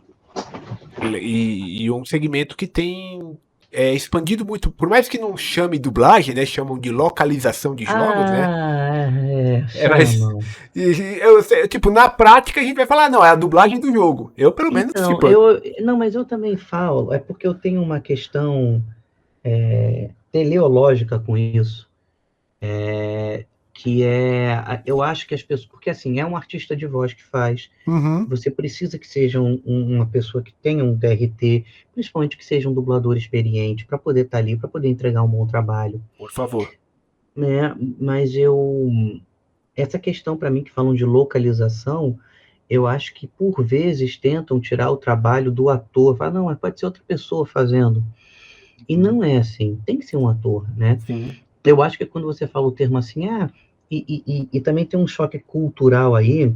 Speaker 1: E um segmento que tem expandido muito, por mais que não chame dublagem, né? Chamam de localização de jogos, né? Mas
Speaker 2: Chamam.
Speaker 1: tipo, na prática a gente vai falar, não, é a dublagem do jogo. Eu, pelo menos,
Speaker 2: Então,
Speaker 1: tipo.
Speaker 2: não, mas eu também falo, é porque eu tenho uma questão teleológica com isso, que eu acho que as pessoas, porque assim, é um artista de voz que faz,
Speaker 1: Uhum.
Speaker 2: você precisa que seja uma pessoa que tenha um DRT, principalmente que seja um dublador experiente, para poder estar ali, para poder entregar um bom trabalho.
Speaker 1: Por favor.
Speaker 2: Né? Mas essa questão para mim que falam de localização, eu acho que por vezes tentam tirar o trabalho do ator, falar, não, mas pode ser outra pessoa fazendo. E não é assim, tem que ser um ator, né?
Speaker 1: Sim.
Speaker 2: Eu acho que quando você fala o termo assim, e também tem um choque cultural aí,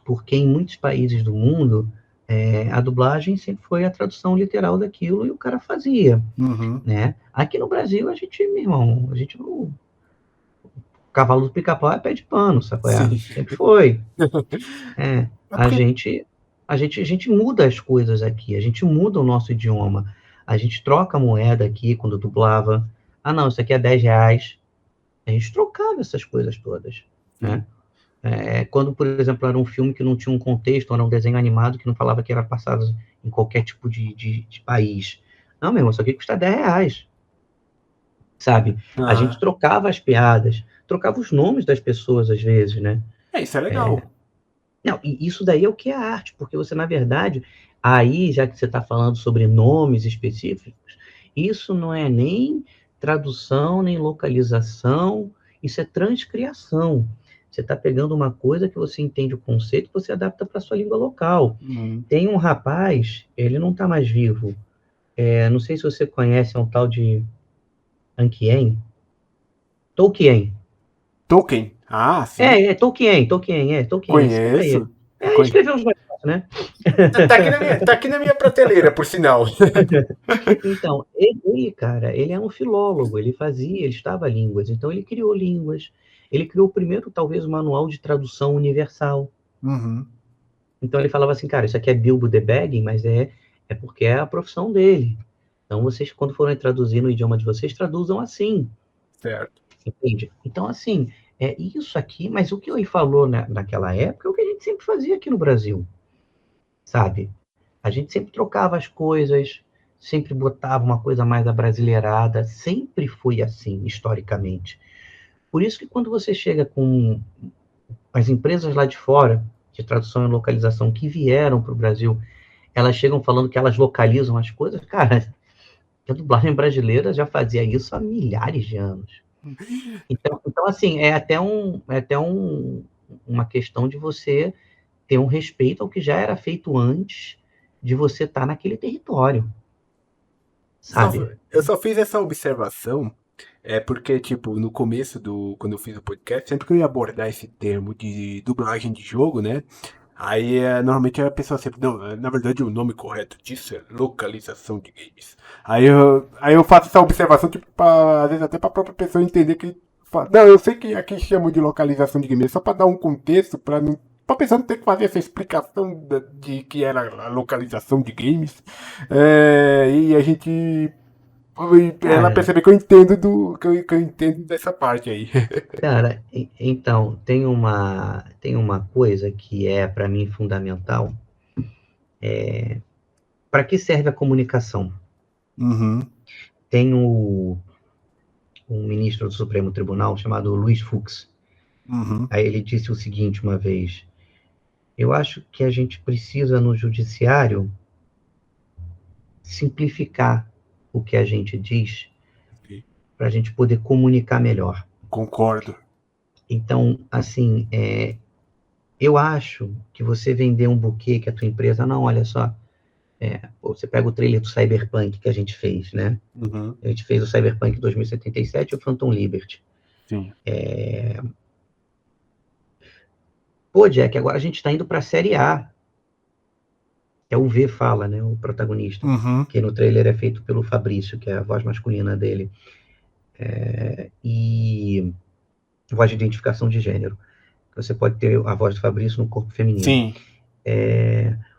Speaker 2: porque em muitos países do mundo, a dublagem sempre foi a tradução literal daquilo e o cara fazia,
Speaker 1: Uhum.
Speaker 2: né? Aqui no Brasil, meu irmão, a gente não... O cavalo do pica-pau é pé de pano, sabe?
Speaker 1: Sim.
Speaker 2: Sempre foi.
Speaker 1: É porque.
Speaker 2: A gente muda as coisas aqui, a gente muda o nosso idioma, a gente troca a moeda aqui quando dublava. Ah, não, isso aqui é R$ 10. A gente trocava essas coisas todas, né? Quando, por exemplo, era um filme que não tinha um contexto, era um desenho animado que não falava que era passado em qualquer tipo de país. Não, meu irmão, isso aqui custa R$ 10, sabe? A gente trocava as piadas, trocava os nomes das pessoas às vezes, né?
Speaker 1: Isso é legal.
Speaker 2: Não, e isso daí é o que é arte, porque você, na verdade, aí, já que você está falando sobre nomes específicos, isso não é nem tradução, nem localização, isso é transcriação. Você está pegando uma coisa que você entende o conceito, você adapta para a sua língua local.
Speaker 1: Uhum.
Speaker 2: Tem um rapaz, ele não está mais vivo, não sei se você conhece, é um tal de Tolkien.
Speaker 1: Tolkien. Ah, sim.
Speaker 2: Tolkien, esse cara aí.
Speaker 1: Conheço.
Speaker 2: Ele escreveu uns negócios, né?
Speaker 1: Tá aqui na minha prateleira, por sinal.
Speaker 2: Então, cara, ele é um filólogo, ele estava línguas, então ele criou línguas. Ele criou primeiro, talvez, o manual de tradução universal.
Speaker 1: Uhum.
Speaker 2: Então ele falava assim, cara, isso aqui é Bilbo the Bagging, mas é porque é a profissão dele. Então vocês, quando forem traduzir no idioma de vocês, traduzam assim,
Speaker 1: Certo.
Speaker 2: entende? Então, assim, é isso aqui, mas o que ele falou naquela época é o que a gente sempre fazia aqui no Brasil, sabe? A gente sempre trocava as coisas, sempre botava uma coisa mais abrasileirada, sempre foi assim, historicamente. Por isso que quando você chega com as empresas lá de fora, de tradução e localização, que vieram para o Brasil, elas chegam falando que elas localizam as coisas, cara, a dublagem brasileira já fazia isso há milhares de anos. Então assim, uma questão de você ter um respeito ao que já era feito antes de você estar naquele território, sabe?
Speaker 1: Eu só fiz essa observação porque, tipo, no começo quando eu fiz o podcast, sempre que eu ia abordar esse termo de dublagem de jogo, né? Aí, normalmente a pessoa sempre, não, na verdade o nome correto disso é localização de games. Aí eu faço essa observação, tipo, às vezes até pra própria pessoa entender que, não, eu sei que aqui chamam de localização de games, só pra dar um contexto, pra pessoa não ter que fazer essa explicação de que era a localização de games. E a gente ela
Speaker 2: Cara,
Speaker 1: percebe que eu entendo que eu entendo dessa parte aí.
Speaker 2: cara, então, tem uma coisa que é, para mim, fundamental. Para que serve a comunicação?
Speaker 1: Uhum.
Speaker 2: Tem um ministro do Supremo Tribunal chamado Luiz Fux.
Speaker 1: Uhum.
Speaker 2: Aí ele disse o seguinte uma vez: eu acho que a gente precisa, no judiciário, simplificar o que a gente diz para a gente poder comunicar melhor.
Speaker 1: Concordo.
Speaker 2: Então, assim, eu acho que você vender um buquê que a tua empresa, não, olha só, você pega o trailer do Cyberpunk que a gente fez, né?
Speaker 1: Uhum.
Speaker 2: A gente fez o Cyberpunk 2077 e o Phantom Liberty.
Speaker 1: Sim.
Speaker 2: Pô, Jack, agora a gente está indo para a série A. É o V fala, né? O protagonista.
Speaker 1: Uhum.
Speaker 2: Que no trailer é feito pelo Fabrício, que é a voz masculina dele. E voz de identificação de gênero. Você pode ter a voz do Fabrício no corpo feminino.
Speaker 1: Sim.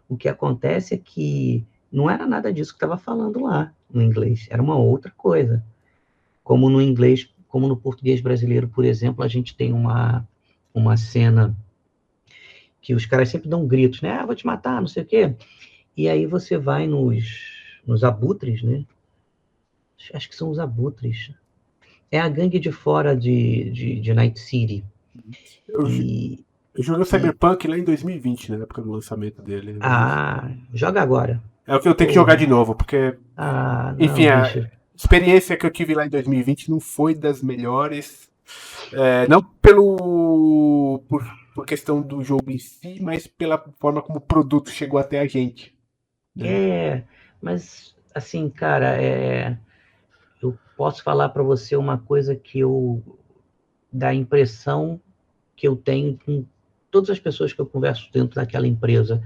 Speaker 2: O que acontece é que não era nada disso que estava falando lá no inglês, era uma outra coisa. Como no inglês, como no português brasileiro, por exemplo, a gente tem uma cena que os caras sempre dão gritos, né? Ah, vou te matar, não sei o quê. E aí você vai nos abutres, né? Acho que são os abutres. É a gangue de fora de Night City.
Speaker 1: Eu,
Speaker 2: E,
Speaker 1: eu joguei o Cyberpunk lá em 2020, né, na época do lançamento dele. Mas
Speaker 2: joga agora.
Speaker 1: é o que eu tenho que
Speaker 2: Porra.
Speaker 1: jogar de novo, porque, enfim,
Speaker 2: não,
Speaker 1: a
Speaker 2: bicho.
Speaker 1: experiência que eu tive lá em 2020 não foi das melhores. Não por questão do jogo em si, mas pela forma como o produto chegou até a gente.
Speaker 2: Mas, assim, cara, eu posso falar para você uma coisa que da impressão que eu tenho com todas as pessoas que eu converso dentro daquela empresa.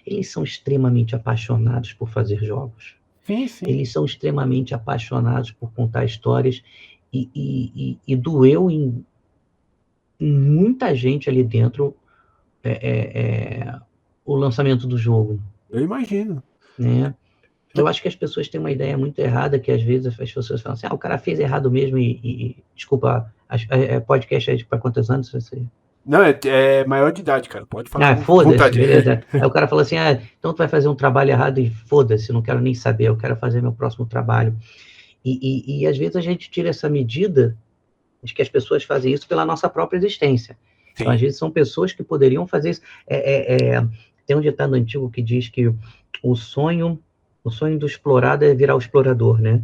Speaker 2: Eles são extremamente apaixonados por fazer jogos.
Speaker 1: Sim, sim.
Speaker 2: Eles são extremamente apaixonados por contar histórias e doeu em muita gente ali dentro o lançamento do jogo.
Speaker 1: Eu imagino.
Speaker 2: Né? Eu acho que as pessoas têm uma ideia muito errada, que às vezes as pessoas falam assim, o cara fez errado mesmo desculpa, podcast é para quantos anos você...
Speaker 1: Não, é maior de idade, cara. Pode falar com
Speaker 2: Foda-se,
Speaker 1: vontade.
Speaker 2: beleza. Aí o cara fala assim, então tu vai fazer um trabalho errado e foda-se, não quero nem saber, eu quero fazer meu próximo trabalho. E às vezes a gente tira essa medida de que as pessoas fazem isso pela nossa própria existência. Então, às vezes, são pessoas que poderiam fazer isso. Tem um ditado antigo que diz que o sonho do explorado é virar o explorador, né?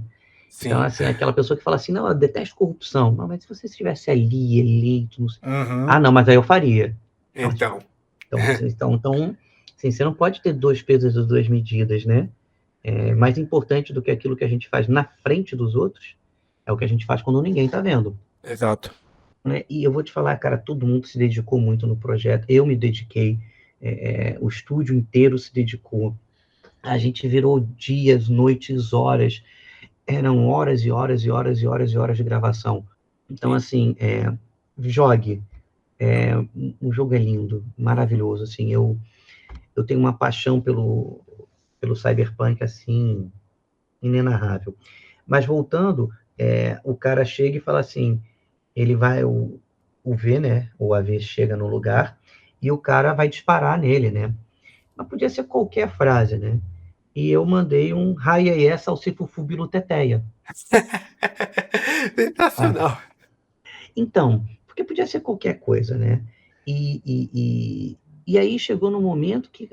Speaker 1: Sim.
Speaker 2: Então, assim, aquela pessoa que fala assim, não, eu detesto corrupção. Não, mas se você estivesse ali, eleito... Não sei... não, mas aí eu faria.
Speaker 1: Então,
Speaker 2: assim, você não pode ter dois pesos e duas medidas, né? Mais importante do que aquilo que a gente faz na frente dos outros é o que a gente faz quando ninguém está vendo.
Speaker 1: Exato.
Speaker 2: Né? E eu vou te falar, cara, todo mundo se dedicou muito no projeto. Eu me dediquei, o estúdio inteiro se dedicou. A gente virou dias, noites, horas. Eram horas e horas e horas e horas e horas de gravação. Então, assim, jogue. O jogo é lindo, maravilhoso. Assim, eu tenho uma paixão pelo Cyberpunk, assim, inenarrável. Mas voltando, o cara chega e fala assim, ele vai, o V, né, o AV chega no lugar e o cara vai disparar nele, né? Mas podia ser qualquer frase, né? E eu mandei um Raiaié Salsifufubilu Teteia.
Speaker 1: Sensacional.
Speaker 2: Então, porque podia ser qualquer coisa, né? E aí chegou no momento que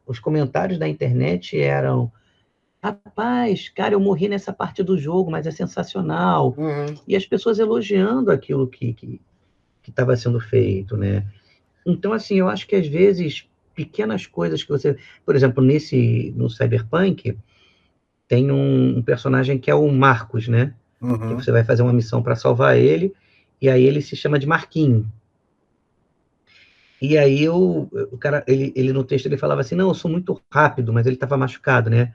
Speaker 2: os comentários da internet eram: rapaz, cara, eu morri nessa parte do jogo, mas é sensacional. E as pessoas elogiando aquilo que estava sendo feito, né? Então, assim, eu acho que às vezes pequenas coisas que você... Por exemplo, no Cyberpunk, tem um personagem que é o Marcos, né? Que você vai fazer uma missão para salvar ele, e aí ele se chama de Marquinho. E aí o cara, ele no texto ele falava assim, não, eu sou muito rápido, mas ele estava machucado, né?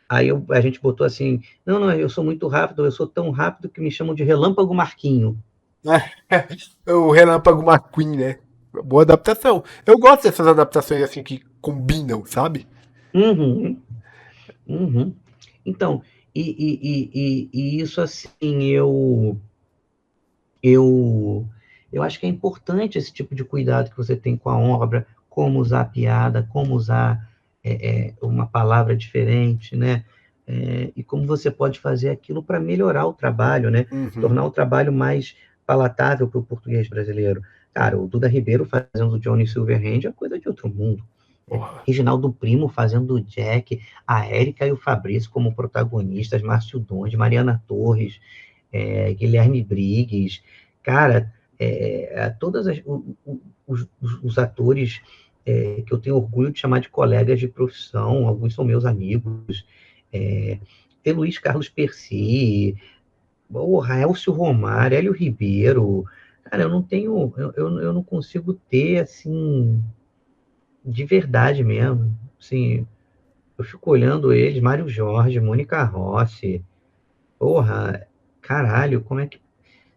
Speaker 2: Aí a gente botou assim, não, eu sou muito rápido, eu sou tão rápido que me chamam de Relâmpago Marquinho.
Speaker 1: O Relâmpago McQueen, né? Boa adaptação. Eu gosto dessas adaptações assim que combinam, sabe?
Speaker 2: Então, e isso assim, eu acho que é importante esse tipo de cuidado que você tem com a obra, como usar a piada, como usar uma palavra diferente, né? E como você pode fazer aquilo para melhorar o trabalho, né? Tornar o trabalho mais palatável para o português brasileiro. Cara, o Duda Ribeiro fazendo o Johnny Silverhand é coisa de outro mundo. Reginaldo Primo fazendo o Jack, a Érica e o Fabrício como protagonistas, Márcio Donde, Mariana Torres, Guilherme Briggs, cara, todos os atores que eu tenho orgulho de chamar de colegas de profissão, alguns são meus amigos, tem Luiz Carlos Percy, Elcio Romário, Hélio Ribeiro, cara, eu não consigo ter, assim, de verdade mesmo, assim, eu fico olhando eles, Mário Jorge, Mônica Rossi, porra, caralho, como é que...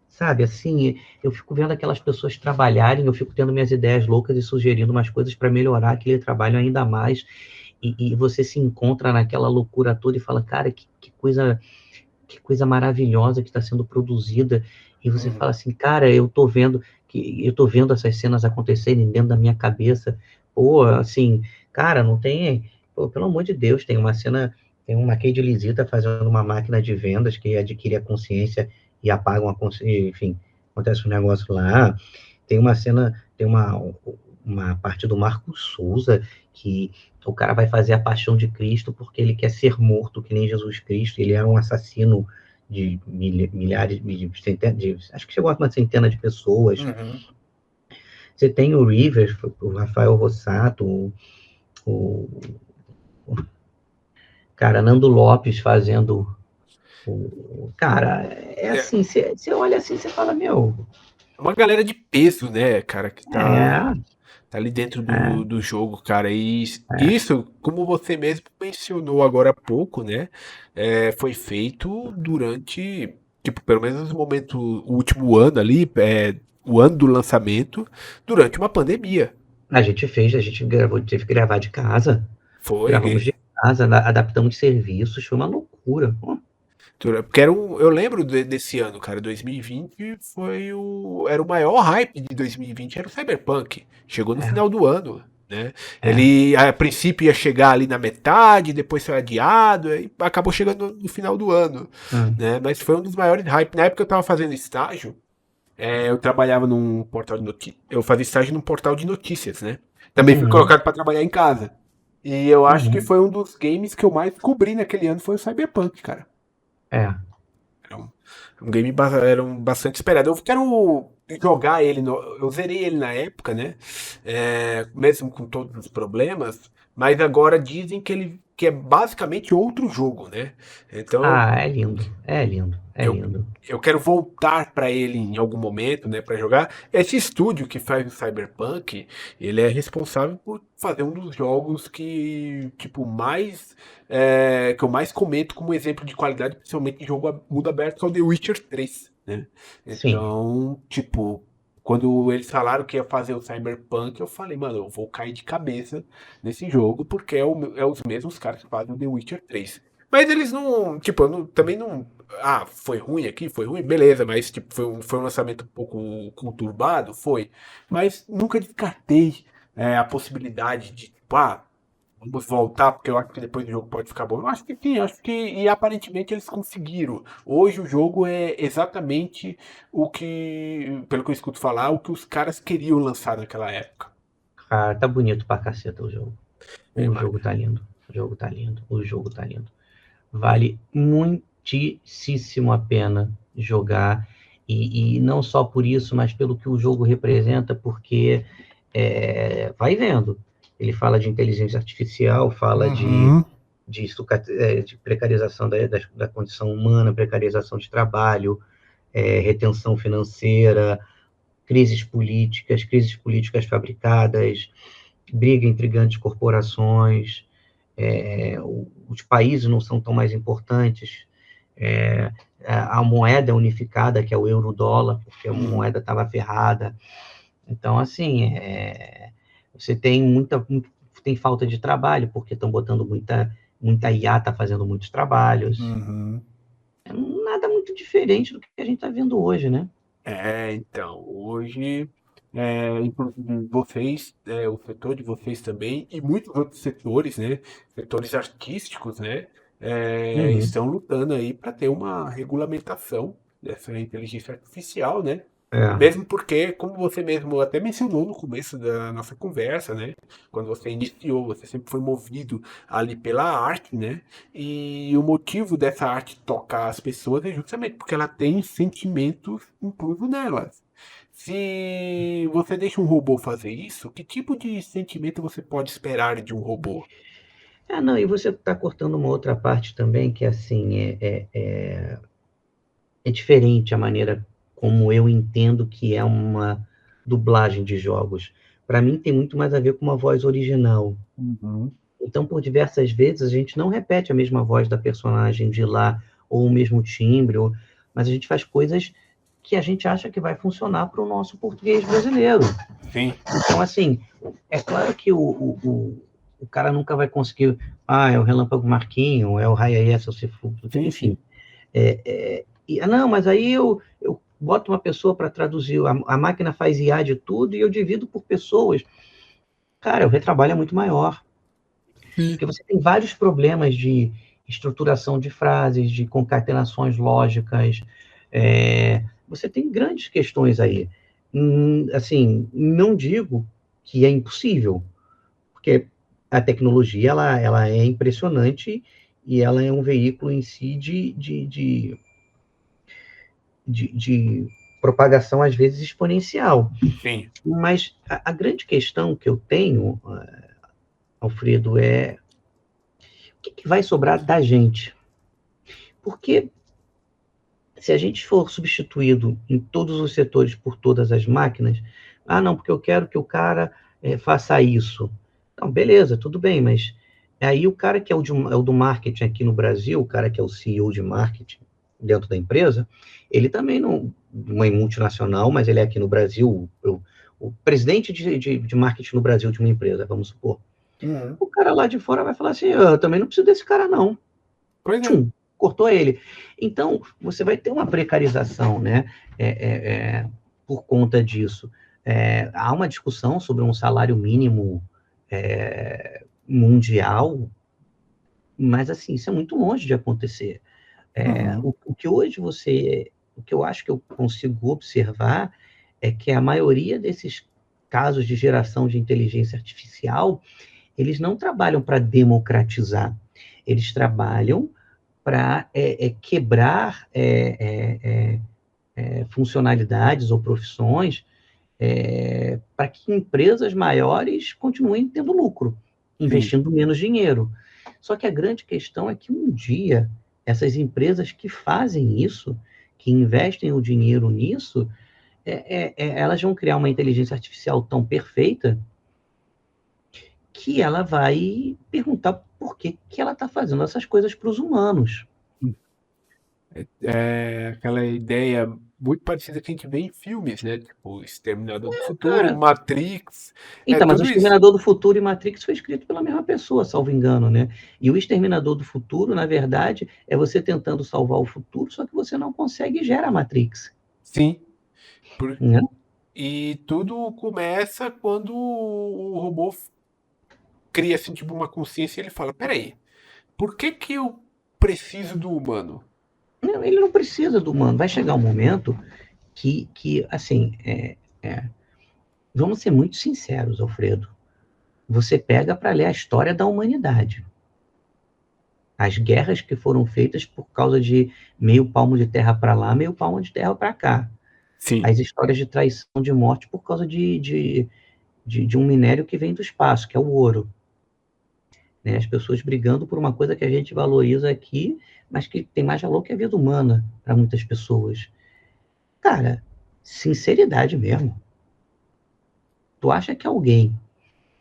Speaker 2: sabe, assim, eu fico vendo aquelas pessoas trabalharem, eu fico tendo minhas ideias loucas e sugerindo umas coisas para melhorar aquele trabalho ainda mais, e você se encontra naquela loucura toda e fala, cara, que coisa maravilhosa que está sendo produzida, e você fala assim, cara, eu tô vendo essas cenas acontecerem dentro da minha cabeça, pô, assim, cara, não tem, pô, pelo amor de Deus, tem uma cena, tem uma Kate Lisita fazendo uma máquina de vendas que adquire a consciência e apaga uma consciência, enfim, acontece um negócio lá, tem uma cena, tem uma parte do Marco Souza que o cara vai fazer a paixão de Cristo porque ele quer ser morto que nem Jesus Cristo, ele era um assassino de milhares, acho que chegou a uma centena de pessoas.
Speaker 1: Uhum.
Speaker 2: Você tem o Rivers, o Rafael Rossato, o cara Nando Lopes fazendo cara, é
Speaker 1: É
Speaker 2: assim, você olha assim, você fala, meu,
Speaker 1: uma galera de peso, né, cara, que
Speaker 2: é,
Speaker 1: tá ali dentro
Speaker 2: é,
Speaker 1: do jogo, cara. E
Speaker 2: é.
Speaker 1: isso, como você mesmo mencionou agora há pouco, né, foi feito durante, tipo, pelo menos no momento, o último ano ali, o ano do lançamento, durante uma pandemia.
Speaker 2: A gente gravou, teve que gravar de casa, gravamos
Speaker 1: Foi.
Speaker 2: de casa, adaptamos serviços, foi uma loucura.
Speaker 1: Porque eu lembro desse ano, cara, 2020 era o maior hype de 2020, era o Cyberpunk. Chegou no
Speaker 2: É,
Speaker 1: final do ano, né?
Speaker 2: é.
Speaker 1: Ele a princípio ia chegar ali na metade, depois foi adiado, e acabou chegando no final do ano,
Speaker 2: Hum.
Speaker 1: né? Mas foi um dos maiores hype. Na época eu tava fazendo estágio, eu trabalhava num portal de notícias, eu fazia estágio num portal de notícias, né? Também fui
Speaker 2: Uhum,
Speaker 1: colocado para trabalhar em casa. E eu acho que
Speaker 2: uhum.
Speaker 1: foi um dos games que eu mais cobri naquele ano foi o Cyberpunk, cara.
Speaker 2: É.
Speaker 1: Era um game era bastante esperado. Eu quero jogar ele. Eu zerei ele na época, né? Mesmo com todos os problemas. Mas agora dizem que é basicamente outro jogo, né? Então
Speaker 2: Ah, é lindo, é lindo, é
Speaker 1: eu,
Speaker 2: lindo.
Speaker 1: eu quero voltar para ele em algum momento, né? Para jogar. Esse estúdio que faz o Cyberpunk, ele é responsável por fazer um dos jogos que, tipo, que eu mais comento como exemplo de qualidade, principalmente em jogo mundo aberto, que é o The Witcher 3, né?
Speaker 2: Sim,
Speaker 1: Então, tipo, quando eles falaram que ia fazer o Cyberpunk, eu falei, mano, eu vou cair de cabeça nesse jogo, porque é os mesmos caras que fazem o The Witcher 3. Mas eles não, tipo, também não. Ah, foi ruim aqui, foi ruim, beleza, mas tipo, foi um lançamento um pouco conturbado, foi. Mas nunca descartei a possibilidade de, tipo, vamos voltar, porque eu acho que depois o jogo pode ficar bom. Eu acho que sim, acho que. E aparentemente eles conseguiram. Hoje o jogo é exatamente o que, pelo que eu escuto falar, o que os caras queriam lançar naquela época.
Speaker 2: cara, tá bonito pra caceta o jogo.
Speaker 1: Eu
Speaker 2: O jogo
Speaker 1: imagino.
Speaker 2: tá lindo, o jogo tá lindo, o jogo tá lindo. Vale muitíssimo a pena jogar. E não só por isso, mas pelo que o jogo representa, porque vai vendo. Ele fala de inteligência artificial, fala
Speaker 1: Uhum.
Speaker 2: de precarização da condição humana, precarização de trabalho, retenção financeira, crises políticas fabricadas, briga entre grandes corporações, os países não são tão mais importantes, a moeda unificada, que é o euro-dólar, porque a
Speaker 1: Uhum.
Speaker 2: moeda estava ferrada. Então, assim, você tem tem falta de trabalho, porque estão botando muita IA, está fazendo muitos trabalhos.
Speaker 1: Uhum.
Speaker 2: É nada muito diferente do que a gente está vendo hoje, né?
Speaker 1: Então, hoje, inclusive vocês, o setor de vocês também, e muitos outros setores, né, setores artísticos, né,
Speaker 2: Uhum.
Speaker 1: estão lutando aí para ter uma regulamentação dessa inteligência artificial, né,
Speaker 2: É,
Speaker 1: mesmo porque, como você mesmo até mencionou no começo da nossa conversa, né? Quando você iniciou, você sempre foi movido ali pela arte, né? E o motivo dessa arte tocar as pessoas é justamente porque ela tem sentimentos inclusos nelas. Se você deixa um robô fazer isso, que tipo de sentimento você pode esperar de um robô?
Speaker 2: não, e você está cortando uma outra parte também, que assim, é diferente a maneira como eu entendo que é uma dublagem de jogos. Para mim, tem muito mais a ver com uma voz original.
Speaker 1: Uhum.
Speaker 2: Então, por diversas vezes, a gente não repete a mesma voz da personagem de lá, ou o mesmo timbre, mas a gente faz coisas que a gente acha que vai funcionar para o nosso português brasileiro.
Speaker 1: Sim.
Speaker 2: Então, assim, é claro que o cara nunca vai conseguir. É o Relâmpago Marquinho, é o Raia S, enfim. Não, mas aí eu boto uma pessoa para traduzir, a máquina faz IA de tudo e eu divido por pessoas. Cara, o retrabalho é muito maior.
Speaker 1: Sim.
Speaker 2: Porque você tem vários problemas de estruturação de frases, de concatenações lógicas. Você tem grandes questões aí. Assim, não digo que é impossível, porque a tecnologia ela é impressionante e ela é um veículo em si de propagação, às vezes, exponencial.
Speaker 1: Sim.
Speaker 2: Mas a grande questão que eu tenho, Alfredo, é o que vai sobrar da gente? Porque se a gente for substituído em todos os setores por todas as máquinas, não, porque eu quero que o cara faça isso. Não, beleza, tudo bem, mas aí o cara que é o do marketing aqui no Brasil, o cara que é o CEO de marketing dentro da empresa, ele também não, uma multinacional, mas ele é aqui no Brasil, o presidente de marketing no Brasil de uma empresa, vamos supor.
Speaker 1: Uhum.
Speaker 2: O cara lá de fora vai falar assim, eu também não preciso desse cara, não.
Speaker 1: Pois é.
Speaker 2: Tchum, cortou ele. Então, você vai ter uma precarização, né? Por conta disso. Há uma discussão sobre um salário mínimo mundial, mas assim, isso é muito longe de acontecer. O que hoje o que eu acho que eu consigo observar é que a maioria desses casos de geração de inteligência artificial, eles não trabalham para democratizar, eles trabalham para quebrar funcionalidades ou profissões para que empresas maiores continuem tendo lucro, investindo menos dinheiro. Só que a grande questão é que um dia essas empresas que fazem isso, que investem o dinheiro nisso, elas vão criar uma inteligência artificial tão perfeita que ela vai perguntar por que ela está fazendo essas coisas para os humanos.
Speaker 1: É aquela ideia muito parecida que a gente vê em filmes, né? Tipo, Exterminador do Futuro,
Speaker 2: Cara,
Speaker 1: Matrix,
Speaker 2: então, mas o
Speaker 1: tudo isso.
Speaker 2: Exterminador do Futuro e Matrix foi escrito pela mesma pessoa, salvo engano, né? E o Exterminador do Futuro, na verdade, é você tentando salvar o futuro, só que você não consegue e gera a Matrix.
Speaker 1: Sim.
Speaker 2: Né?
Speaker 1: E tudo começa quando o robô cria assim, tipo, uma consciência e ele fala, peraí, por que eu preciso do humano?
Speaker 2: Não, ele não precisa do humano. Vai chegar um momento que assim, vamos ser muito sinceros, Alfredo. Você pega para ler a história da humanidade. As guerras que foram feitas por causa de meio palmo de terra para lá, meio palmo de terra para cá.
Speaker 1: Sim.
Speaker 2: As histórias de traição, de morte por causa de um minério que vem do espaço, que é o ouro. Né? As pessoas brigando por uma coisa que a gente valoriza aqui, mas que tem mais valor que a vida humana para muitas pessoas. Cara, sinceridade mesmo. Tu acha que alguém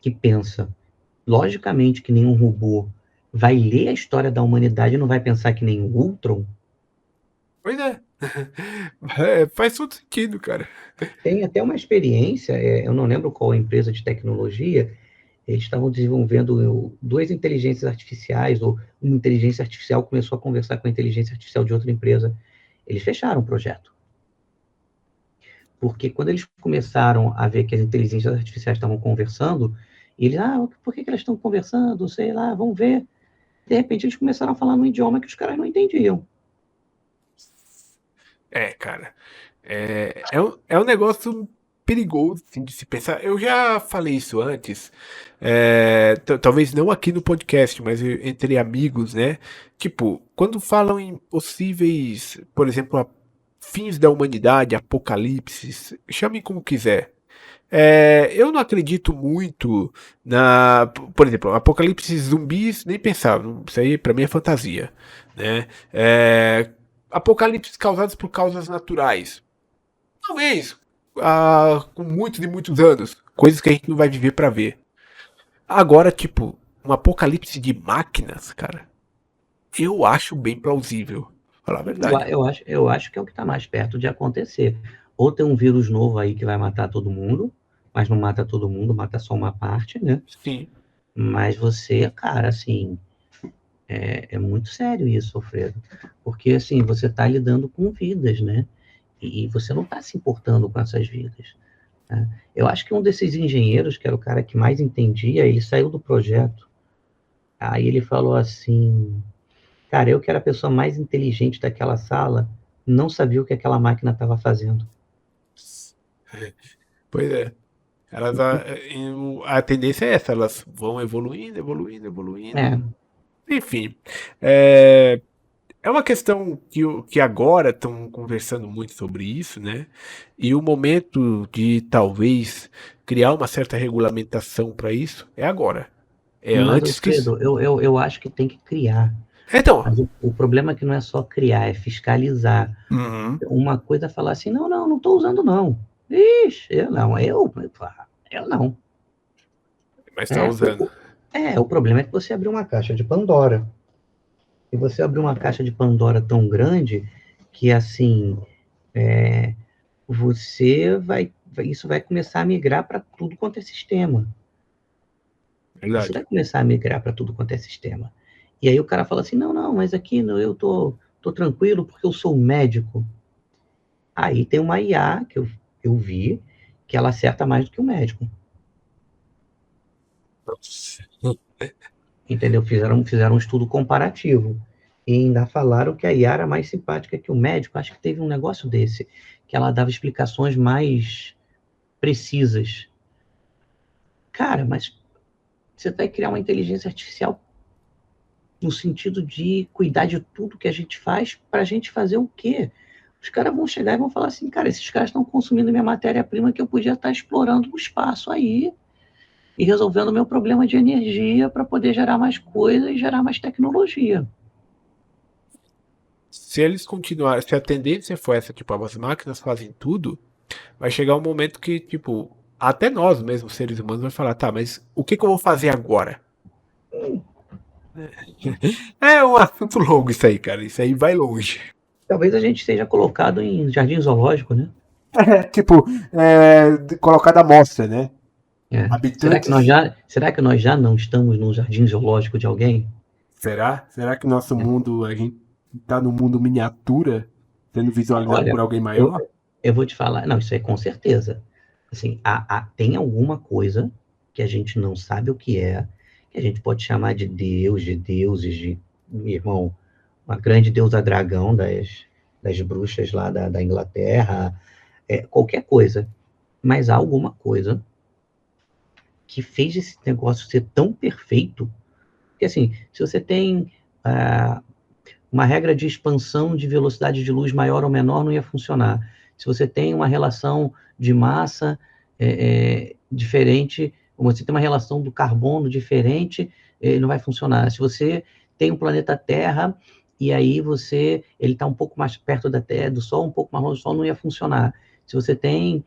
Speaker 2: que pensa logicamente que nenhum robô vai ler a história da humanidade e não vai pensar que nem o Ultron?
Speaker 1: Pois é. Faz todo sentido, cara.
Speaker 2: Tem até uma experiência, eu não lembro qual empresa de tecnologia, eles estavam desenvolvendo duas inteligências artificiais, ou uma inteligência artificial começou a conversar com a inteligência artificial de outra empresa. Eles fecharam o projeto. Porque quando eles começaram a ver que as inteligências artificiais estavam conversando, eles, por que elas estão conversando? Sei lá, vamos ver. De repente, eles começaram a falar num idioma que os caras não entendiam.
Speaker 1: Cara. É um negócio perigoso assim, de se pensar. Eu já falei isso antes. Talvez não aqui no podcast, mas entre amigos, né? Tipo, quando falam em possíveis, por exemplo, fins da humanidade, apocalipse, chame como quiser. Eu não acredito muito por exemplo, apocalipse zumbis, nem pensar, isso aí pra mim é fantasia, né? Apocalipses causados por causas naturais, talvez, com muitos e muitos anos, coisas que a gente não vai viver pra ver. Agora, tipo, um apocalipse de máquinas, cara, eu acho bem plausível. Falar a verdade.
Speaker 2: Eu acho que é o que está mais perto de acontecer. Ou tem um vírus novo aí que vai matar todo mundo, mas não mata todo mundo, mata só uma parte, né?
Speaker 1: Sim.
Speaker 2: Mas você, cara, assim, é muito sério isso, Alfredo. Porque, assim, você está lidando com vidas, né? E você não está se importando com essas vidas, né? Eu acho que um desses engenheiros, que era o cara que mais entendia, ele saiu do projeto. Aí ele falou assim, cara, eu que era a pessoa mais inteligente daquela sala, não sabia o que aquela máquina estava fazendo.
Speaker 1: Pois é. Elas, a tendência é essa, elas vão evoluindo, evoluindo, evoluindo.
Speaker 2: É,
Speaker 1: Enfim, é, é uma questão que agora estão conversando muito sobre isso, né? E o momento de talvez criar uma certa regulamentação para isso é agora. É
Speaker 2: mas,
Speaker 1: antes que.
Speaker 2: Alfredo, eu acho que tem que criar.
Speaker 1: Então.
Speaker 2: Mas o problema é que não é só criar, é fiscalizar.
Speaker 1: Uhum.
Speaker 2: Uma coisa é falar assim, não estou usando não. Ixi, eu não, eu não.
Speaker 1: Mas tá usando.
Speaker 2: O problema é que você abriu uma caixa de Pandora. E você abriu uma caixa de Pandora tão grande que, assim, isso vai começar a migrar para tudo quanto é sistema. Isso vai
Speaker 1: Verdade.
Speaker 2: começar a migrar para tudo quanto é sistema. E aí o cara fala assim, não, mas aqui eu tô tranquilo porque eu sou médico. Aí tem uma IA que eu vi que ela acerta mais do que o médico. Entendeu? Fizeram um estudo comparativo. E ainda falaram que a IA era mais simpática que o médico. Acho que teve um negócio desse, que ela dava explicações mais precisas. Cara, mas você vai criar uma inteligência artificial no sentido de cuidar de tudo que a gente faz para a gente fazer o quê? Os caras vão chegar e vão falar assim, cara, esses caras estão consumindo minha matéria-prima que eu podia estar explorando o espaço aí e resolvendo o meu problema de energia para poder gerar mais coisa e gerar mais tecnologia.
Speaker 1: Se eles continuarem, se a tendência for essa, tipo, as máquinas fazem tudo, vai chegar um momento que, tipo, até nós mesmos, seres humanos, vai falar, tá, mas o que eu vou fazer agora? É um assunto longo isso aí, cara. Isso aí vai longe.
Speaker 2: Talvez a gente seja colocado em jardim zoológico, né?
Speaker 1: Tipo, colocar da amostra, né?
Speaker 2: É.
Speaker 1: Habitantes.
Speaker 2: Será que nós já não estamos num jardim zoológico de alguém?
Speaker 1: Será? Será que nosso
Speaker 2: É.
Speaker 1: mundo, a gente tá no mundo miniatura, sendo visualizado por
Speaker 2: Olha,
Speaker 1: alguém
Speaker 2: eu,
Speaker 1: maior?
Speaker 2: eu vou te falar, não, isso é com certeza. Assim, tem alguma coisa que a gente não sabe o que é, que a gente pode chamar de Deus, de deuses, meu irmão, uma grande deusa dragão das bruxas lá da Inglaterra, qualquer coisa. Mas há alguma coisa que fez esse negócio ser tão perfeito, que assim, se você tem uma regra de expansão de velocidade de luz maior ou menor, não ia funcionar. Se você tem uma relação de massa diferente, ou você tem uma relação do carbono diferente, não vai funcionar. Se você tem um planeta Terra e aí ele está um pouco mais perto da Terra, do Sol, um pouco mais longe do Sol, não ia funcionar. Se você tem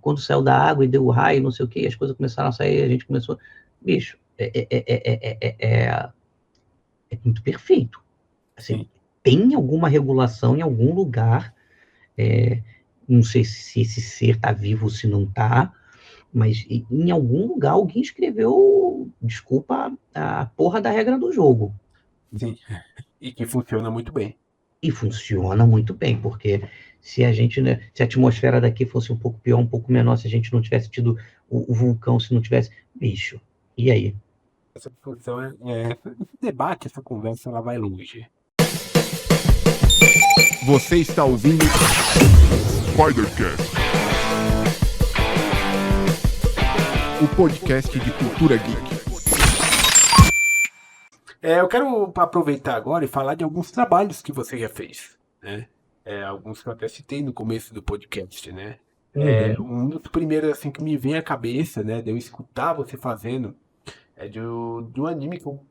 Speaker 2: quando saiu da água e deu o raio, não sei o que, as coisas começaram a sair, a gente começou, bicho, é muito perfeito. Assim,
Speaker 1: Sim.
Speaker 2: tem alguma regulação em algum lugar, não sei se esse ser está vivo ou se não está, mas em algum lugar alguém escreveu, desculpa, a porra da regra do jogo.
Speaker 1: Sim. E que funciona muito bem.
Speaker 2: E funciona muito bem, porque se a gente, né, se a atmosfera daqui fosse um pouco pior, um pouco menor, se a gente não tivesse tido o vulcão, se não tivesse. Bicho, e aí?
Speaker 1: Essa discussão esse debate, essa conversa, ela vai longe. Você está ouvindo
Speaker 3: Spidercast,
Speaker 1: o podcast de cultura geek. Eu quero aproveitar agora e falar de alguns trabalhos que você já fez, né? Alguns que eu até citei no começo do podcast, né?
Speaker 2: Uhum.
Speaker 1: Um dos primeiros assim que me vem à cabeça, né, de eu escutar você fazendo, de um anime que eu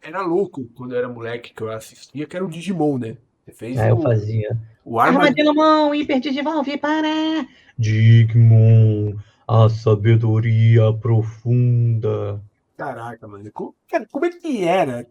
Speaker 1: era louco quando eu era moleque que eu assistia, que era o Digimon, né? Você fez
Speaker 2: Aí eu fazia.
Speaker 1: o Arma.
Speaker 2: Armadilhomon, hiperdigivolve para Digimon, a sabedoria profunda.
Speaker 1: Caraca, mano. Cara, como é que era?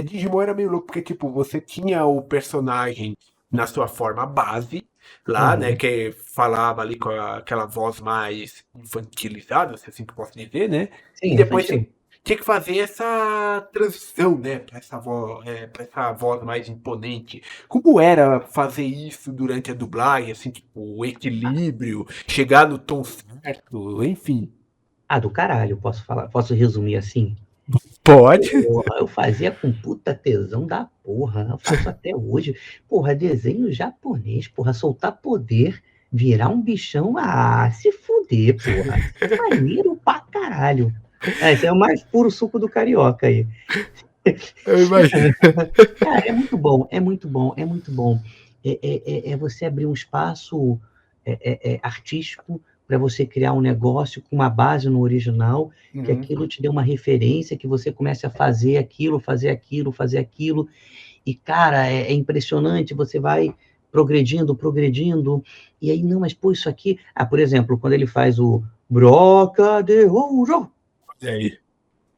Speaker 1: Digimon era meio louco, porque, tipo, você tinha o personagem na sua forma base, lá, né,
Speaker 2: Aham.
Speaker 1: que falava ali com aquela voz mais infantilizada, se assim que eu posso dizer, né, e
Speaker 2: Sim,
Speaker 1: depois você
Speaker 2: infantil.
Speaker 1: tinha que fazer essa transição, né, pra essa voz mais imponente. Como era fazer isso durante a dublagem, assim, tipo, o equilíbrio, chegar no tom certo, enfim.
Speaker 2: Ah, do caralho, posso falar, posso resumir assim?
Speaker 1: Pode?
Speaker 2: Porra, eu fazia com puta tesão da porra. Eu faço até hoje. Porra, desenho japonês, porra, soltar poder, virar um bichão. Ah, se fuder, porra. Maneiro pra caralho. Esse é o mais puro suco do carioca aí.
Speaker 1: Eu imagino.
Speaker 2: Cara, é muito bom, é muito bom, é muito bom. É você abrir um espaço artístico para você criar um negócio com uma base no original, que
Speaker 1: Uhum.
Speaker 2: aquilo te dê uma referência, que você comece a fazer aquilo, fazer aquilo, fazer aquilo. E, cara, é impressionante, você vai progredindo, progredindo, e aí, não, mas pô, isso aqui. Ah, por exemplo, quando ele faz o Broca de Ouro.
Speaker 1: E aí?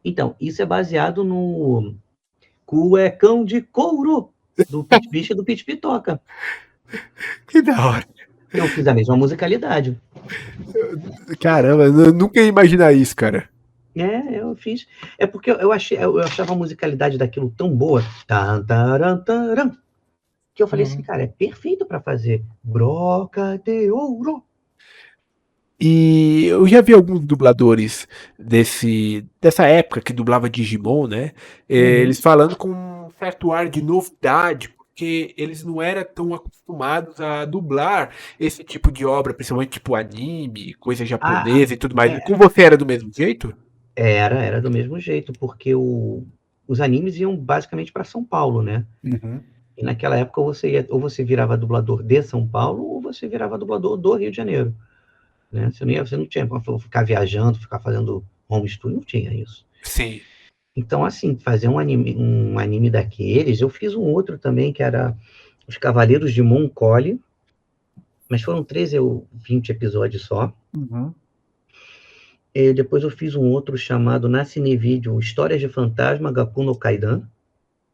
Speaker 2: Então, isso é baseado no Cuecão de Couro, do Pit Bicha e do Pit Pitoca.
Speaker 1: Que da hora.
Speaker 2: Eu fiz a mesma musicalidade.
Speaker 1: Caramba, eu nunca ia imaginar isso, cara.
Speaker 2: Eu fiz. É porque eu achava a musicalidade daquilo tão boa. Tan, taran, taran, que eu falei assim,
Speaker 1: Uhum.
Speaker 2: cara, é perfeito para fazer Broca de Ouro.
Speaker 1: E eu já vi alguns dubladores dessa época que dublava Digimon, né?
Speaker 2: Uhum.
Speaker 1: Eles falando com um certo ar de novidade, porque eles não eram tão acostumados a dublar esse tipo de obra, principalmente tipo anime, coisa
Speaker 2: Ah,
Speaker 1: japonesa e tudo mais.
Speaker 2: é,
Speaker 1: Com você era do mesmo jeito?
Speaker 2: era do mesmo jeito, porque os animes iam basicamente para São Paulo, né?
Speaker 1: Uhum.
Speaker 2: E naquela época ou você virava dublador de São Paulo, ou você virava dublador do Rio de Janeiro. Né? Você não tinha como ficar viajando, ficar fazendo home studio, não tinha isso.
Speaker 1: Sim.
Speaker 2: Então, assim, fazer um anime daqueles, eu fiz um outro também, que era Os Cavaleiros de Moncole, mas foram 13 ou 20 episódios só.
Speaker 1: Uhum.
Speaker 2: E depois eu fiz um outro chamado na Cinevídeo Histórias de Fantasma, Gaku no Kaidan.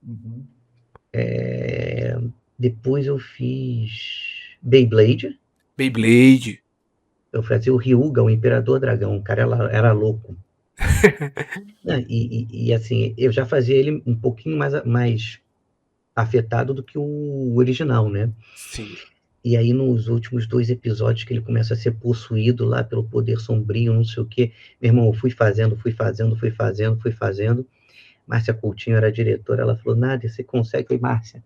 Speaker 1: Uhum.
Speaker 2: Depois eu fiz Beyblade.
Speaker 1: Beyblade.
Speaker 2: Eu fazia o Ryuga, o Imperador Dragão. O cara era louco. Né? Assim, eu já fazia ele um pouquinho mais afetado do que o original, né?
Speaker 1: Sim.
Speaker 2: E aí, nos últimos 2 episódios, que ele começa a ser possuído lá pelo poder sombrio, não sei o quê, meu irmão, eu fui fazendo, fui fazendo, fui fazendo, fui fazendo. Márcia Coutinho era a diretora, ela falou, Nádia, você consegue? Eu falei, Márcia,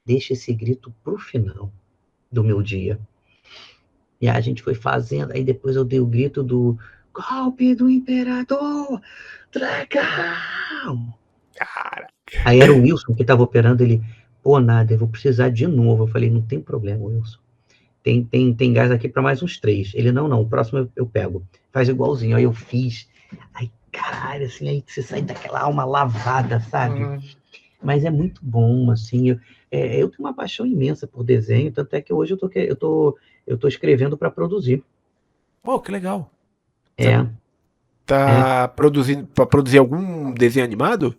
Speaker 2: deixa esse grito pro final do meu dia. E aí a gente foi fazendo, aí depois eu dei o grito do golpe do Imperador Dragão.
Speaker 1: Cara.
Speaker 2: Aí era o Wilson que estava operando, ele, pô, Nádia, eu vou precisar de novo. Eu falei, não tem problema, Wilson. Tem gás aqui para mais uns 3. Ele, não, o próximo eu pego. Faz igualzinho. Aí eu fiz. Aí, caralho, assim, aí você sai daquela alma lavada, sabe?
Speaker 1: Uhum.
Speaker 2: Mas é muito bom, assim. Eu tenho uma paixão imensa por desenho, tanto é que hoje eu tô escrevendo para produzir.
Speaker 1: Pô, que legal. Você
Speaker 2: É, é,
Speaker 1: tá produzindo para produzir algum desenho animado?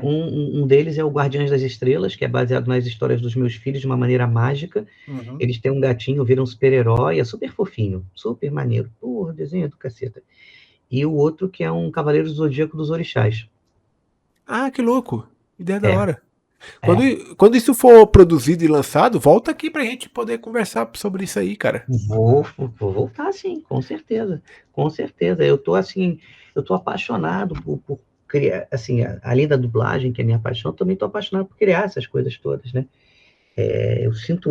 Speaker 2: um deles é o Guardiões das Estrelas, que é baseado nas histórias dos meus filhos de uma maneira mágica.
Speaker 1: Uhum.
Speaker 2: Eles têm um gatinho, viram um super-herói, é super fofinho, super maneiro. Porra, desenho do caceta. E o outro que é um Cavaleiro do Zodíaco dos Orixás.
Speaker 1: Ah, que louco. Ideia da
Speaker 2: É,
Speaker 1: hora. Quando,
Speaker 2: é.
Speaker 1: quando isso for produzido e lançado, volta aqui pra gente poder conversar sobre isso aí, cara.
Speaker 2: Vou voltar, sim, com certeza. Com certeza. Eu tô apaixonado por criar, assim, além da dublagem, que é minha paixão, eu também tô apaixonado por criar essas coisas todas, né? Eu sinto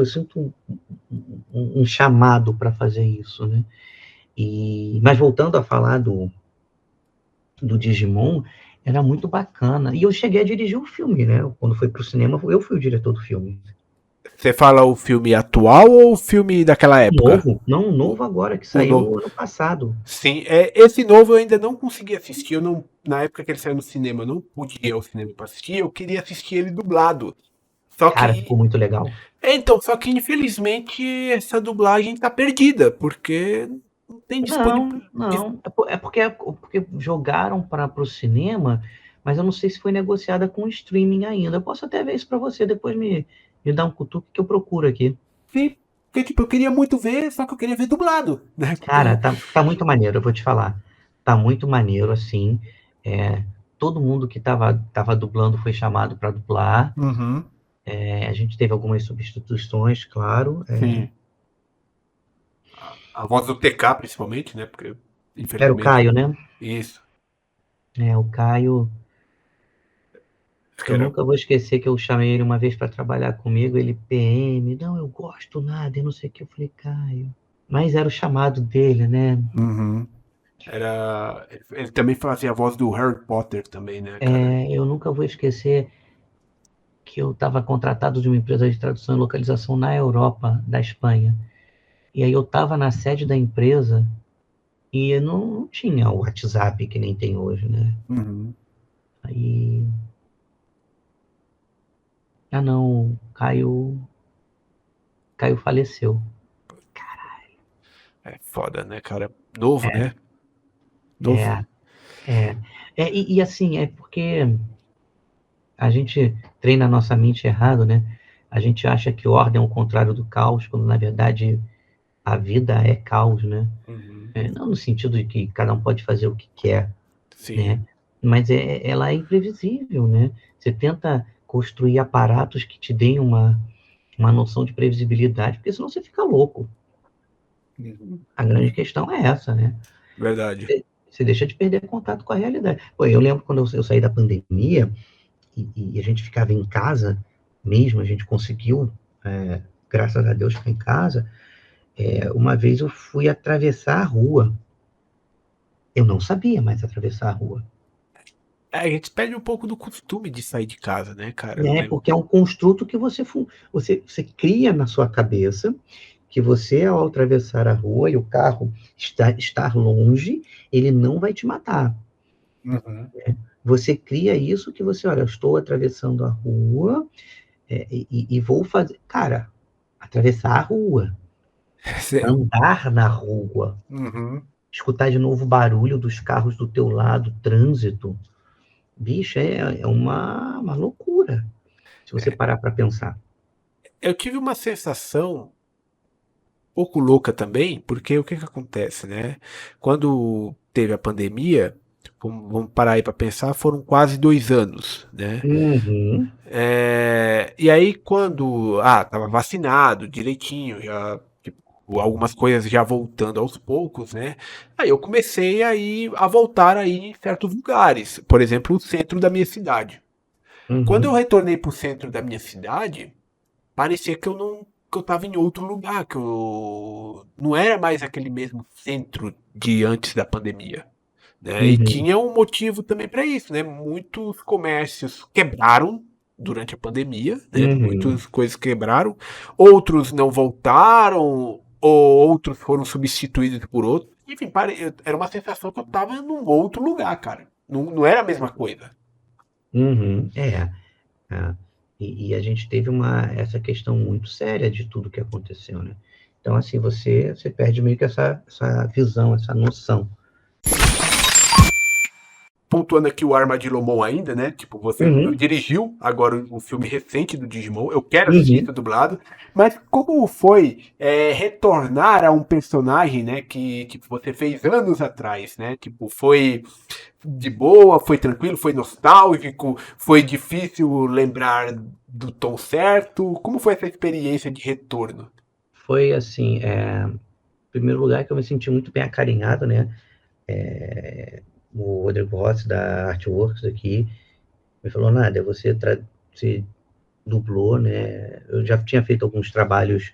Speaker 2: um chamado para fazer isso, né? Mas voltando a falar do Digimon, era muito bacana. E eu cheguei a dirigir um filme, né? Quando foi pro cinema, eu fui o diretor do filme.
Speaker 1: Você fala o filme atual ou o filme daquela época?
Speaker 2: Novo, não,
Speaker 1: O,
Speaker 2: novo agora, que
Speaker 1: o novo.
Speaker 2: saiu ano passado.
Speaker 1: Sim, esse novo eu ainda não consegui assistir. Eu não, na época que ele saiu no cinema, eu não pude ir ao cinema pra assistir. Eu queria assistir ele dublado. Só
Speaker 2: Cara, ficou
Speaker 1: que.
Speaker 2: muito legal.
Speaker 1: Então, só que infelizmente essa dublagem tá perdida, porque não tem
Speaker 2: Não,
Speaker 1: disponibilidade.
Speaker 2: não. É porque jogaram para o cinema, mas eu não sei se foi negociada com o streaming ainda. Eu posso até ver isso para você, depois me dar um cutuque que eu procuro aqui.
Speaker 1: Sim, porque, tipo, eu queria muito ver, só que eu queria ver dublado, né?
Speaker 2: Cara,
Speaker 1: Porque...
Speaker 2: tá muito maneiro, eu vou te falar. Tá muito maneiro, assim. Todo mundo que tava dublando foi chamado para dublar.
Speaker 1: Uhum,
Speaker 2: A gente teve algumas substituições, claro.
Speaker 1: sim. A voz do TK, principalmente, né? Porque,
Speaker 2: Era o
Speaker 1: infelizmente,
Speaker 2: Caio, né?
Speaker 1: isso.
Speaker 2: O Caio.
Speaker 1: Que
Speaker 2: Eu
Speaker 1: era...
Speaker 2: nunca vou esquecer que eu chamei ele uma vez para trabalhar comigo, ele PM, não, eu gosto nada, eu não sei o que. Eu falei, Caio. Mas era o chamado dele, né?
Speaker 1: Uhum. Era... Ele também fazia a voz do Harry Potter também, né, cara?
Speaker 2: Eu nunca vou esquecer que eu estava contratado de uma empresa de tradução e localização na Europa, da Espanha. E aí eu estava na sede da empresa e não tinha o WhatsApp que nem tem hoje, né?
Speaker 1: Uhum.
Speaker 2: Aí, não, Caio faleceu.
Speaker 1: É foda, né, cara? Novo,
Speaker 2: É,
Speaker 1: né? Novo.
Speaker 2: é, é. E assim, é porque a gente treina a nossa mente errado, né? A gente acha que ordem é o contrário do caos, quando na verdade a vida é caos, né?
Speaker 1: Uhum.
Speaker 2: Não no sentido de que cada um pode fazer o que quer,
Speaker 1: Sim.
Speaker 2: né? Mas ela é imprevisível, né? Você tenta construir aparatos que te deem uma noção de previsibilidade, porque senão você fica louco.
Speaker 1: Uhum.
Speaker 2: A grande questão é essa, né?
Speaker 1: Verdade.
Speaker 2: Você deixa de perder contato com a realidade. Pô, eu lembro quando eu saí da pandemia e a gente ficava em casa mesmo, a gente conseguiu, graças a Deus, ficar em casa. Uma vez eu fui atravessar a rua. Eu não sabia mais atravessar a rua.
Speaker 1: É, a gente perde um pouco do costume de sair de casa, né, cara? Eu
Speaker 2: Né?
Speaker 1: lembro.
Speaker 2: Porque é um construto que você cria na sua cabeça que você, ao atravessar a rua e o carro estar longe, ele não vai te matar.
Speaker 1: Uhum.
Speaker 2: Você cria isso que você, olha, eu estou atravessando a rua e vou fazer. Cara, atravessar a rua, andar na rua,
Speaker 1: Uhum.
Speaker 2: escutar de novo o barulho dos carros do teu lado, trânsito. Bicho, é uma loucura, se você parar para pensar.
Speaker 1: Eu tive uma sensação um pouco louca também, porque o que que acontece, né? Quando teve a pandemia, vamos parar aí para pensar, foram quase 2 anos, né?
Speaker 2: Uhum,
Speaker 1: E aí quando, tava vacinado direitinho, já tipo, algumas coisas já voltando aos poucos, né? Aí eu comecei aí a voltar aí em certos lugares, por exemplo, o centro da minha cidade. Quando eu
Speaker 2: uhum,
Speaker 1: retornei para o centro da minha cidade, parecia que eu não que eu estava em outro lugar, que eu não era mais aquele mesmo centro de antes da pandemia, né? E
Speaker 2: uhum,
Speaker 1: tinha um motivo também para isso, né? Muitos comércios quebraram durante a pandemia, né?
Speaker 2: uhum,
Speaker 1: Muitas coisas quebraram, outros não voltaram, ou outros foram substituídos por outros. Enfim, era uma sensação que eu estava num outro lugar, cara. Não era a mesma coisa.
Speaker 2: uhum. É. E a gente teve essa questão muito séria de tudo que aconteceu, né? Então, assim, você perde meio que essa visão, essa noção.
Speaker 1: Pontuando aqui o Armadillomon ainda, né? Tipo, você
Speaker 2: Uhum,
Speaker 1: dirigiu agora o filme recente do Digimon. Eu quero assistir
Speaker 2: uhum,
Speaker 1: isso dublado. Mas como foi retornar a um personagem, né? Que tipo, você fez anos atrás, né? Tipo, foi de boa, foi tranquilo, foi nostálgico, foi difícil lembrar do tom certo. Como foi essa experiência de retorno?
Speaker 2: Foi assim, em primeiro lugar que eu me senti muito bem acarinhado, né? O Rodrigo Rossi da Artworks aqui me falou, nada, você dublou, né? Eu já tinha feito alguns trabalhos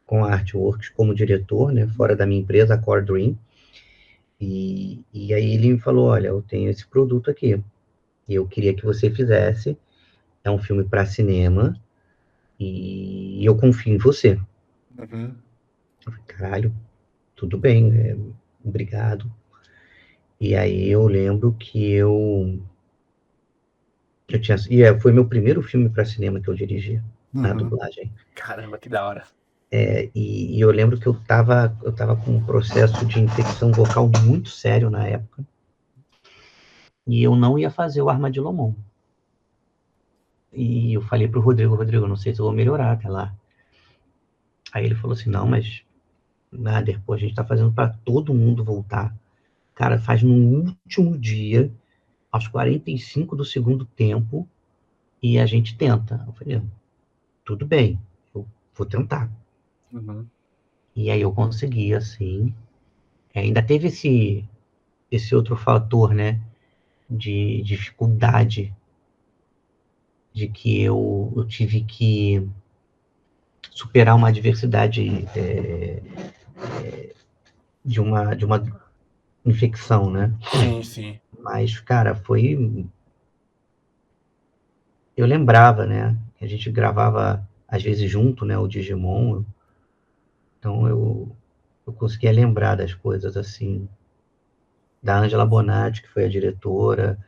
Speaker 2: com a Artworks como diretor, né? Fora da minha empresa, a Core Dream. E aí ele me falou, olha, eu tenho esse produto aqui e eu queria que você fizesse. É um filme para cinema e eu confio em você.
Speaker 1: Uhum.
Speaker 2: Eu falei, caralho, tudo bem, obrigado. E aí eu lembro que foi meu primeiro filme para cinema que eu dirigi, na
Speaker 1: Uhum.
Speaker 2: dublagem.
Speaker 1: Caramba, que da hora.
Speaker 2: E eu lembro que eu tava com um processo de infecção vocal muito sério na época. e eu não ia fazer o Armadilhomon. E eu falei pro Rodrigo, não sei se eu vou melhorar até lá. Aí ele falou assim, não, mas Nader, pô, a gente tá fazendo para todo mundo voltar. Cara, faz no último dia, aos 45 do segundo tempo, e a gente tenta. Eu falei, tudo bem, eu vou tentar.
Speaker 1: Uhum.
Speaker 2: E aí eu consegui, assim. Ainda teve esse outro fator, né, de dificuldade, de que eu tive que superar uma adversidade de uma infecção, né?
Speaker 1: Sim, sim.
Speaker 2: Mas, cara, foi. Eu lembrava, né? A gente gravava às vezes junto, né? O Digimon. Então eu conseguia lembrar das coisas assim, da Angela Bonatti, que foi a diretora,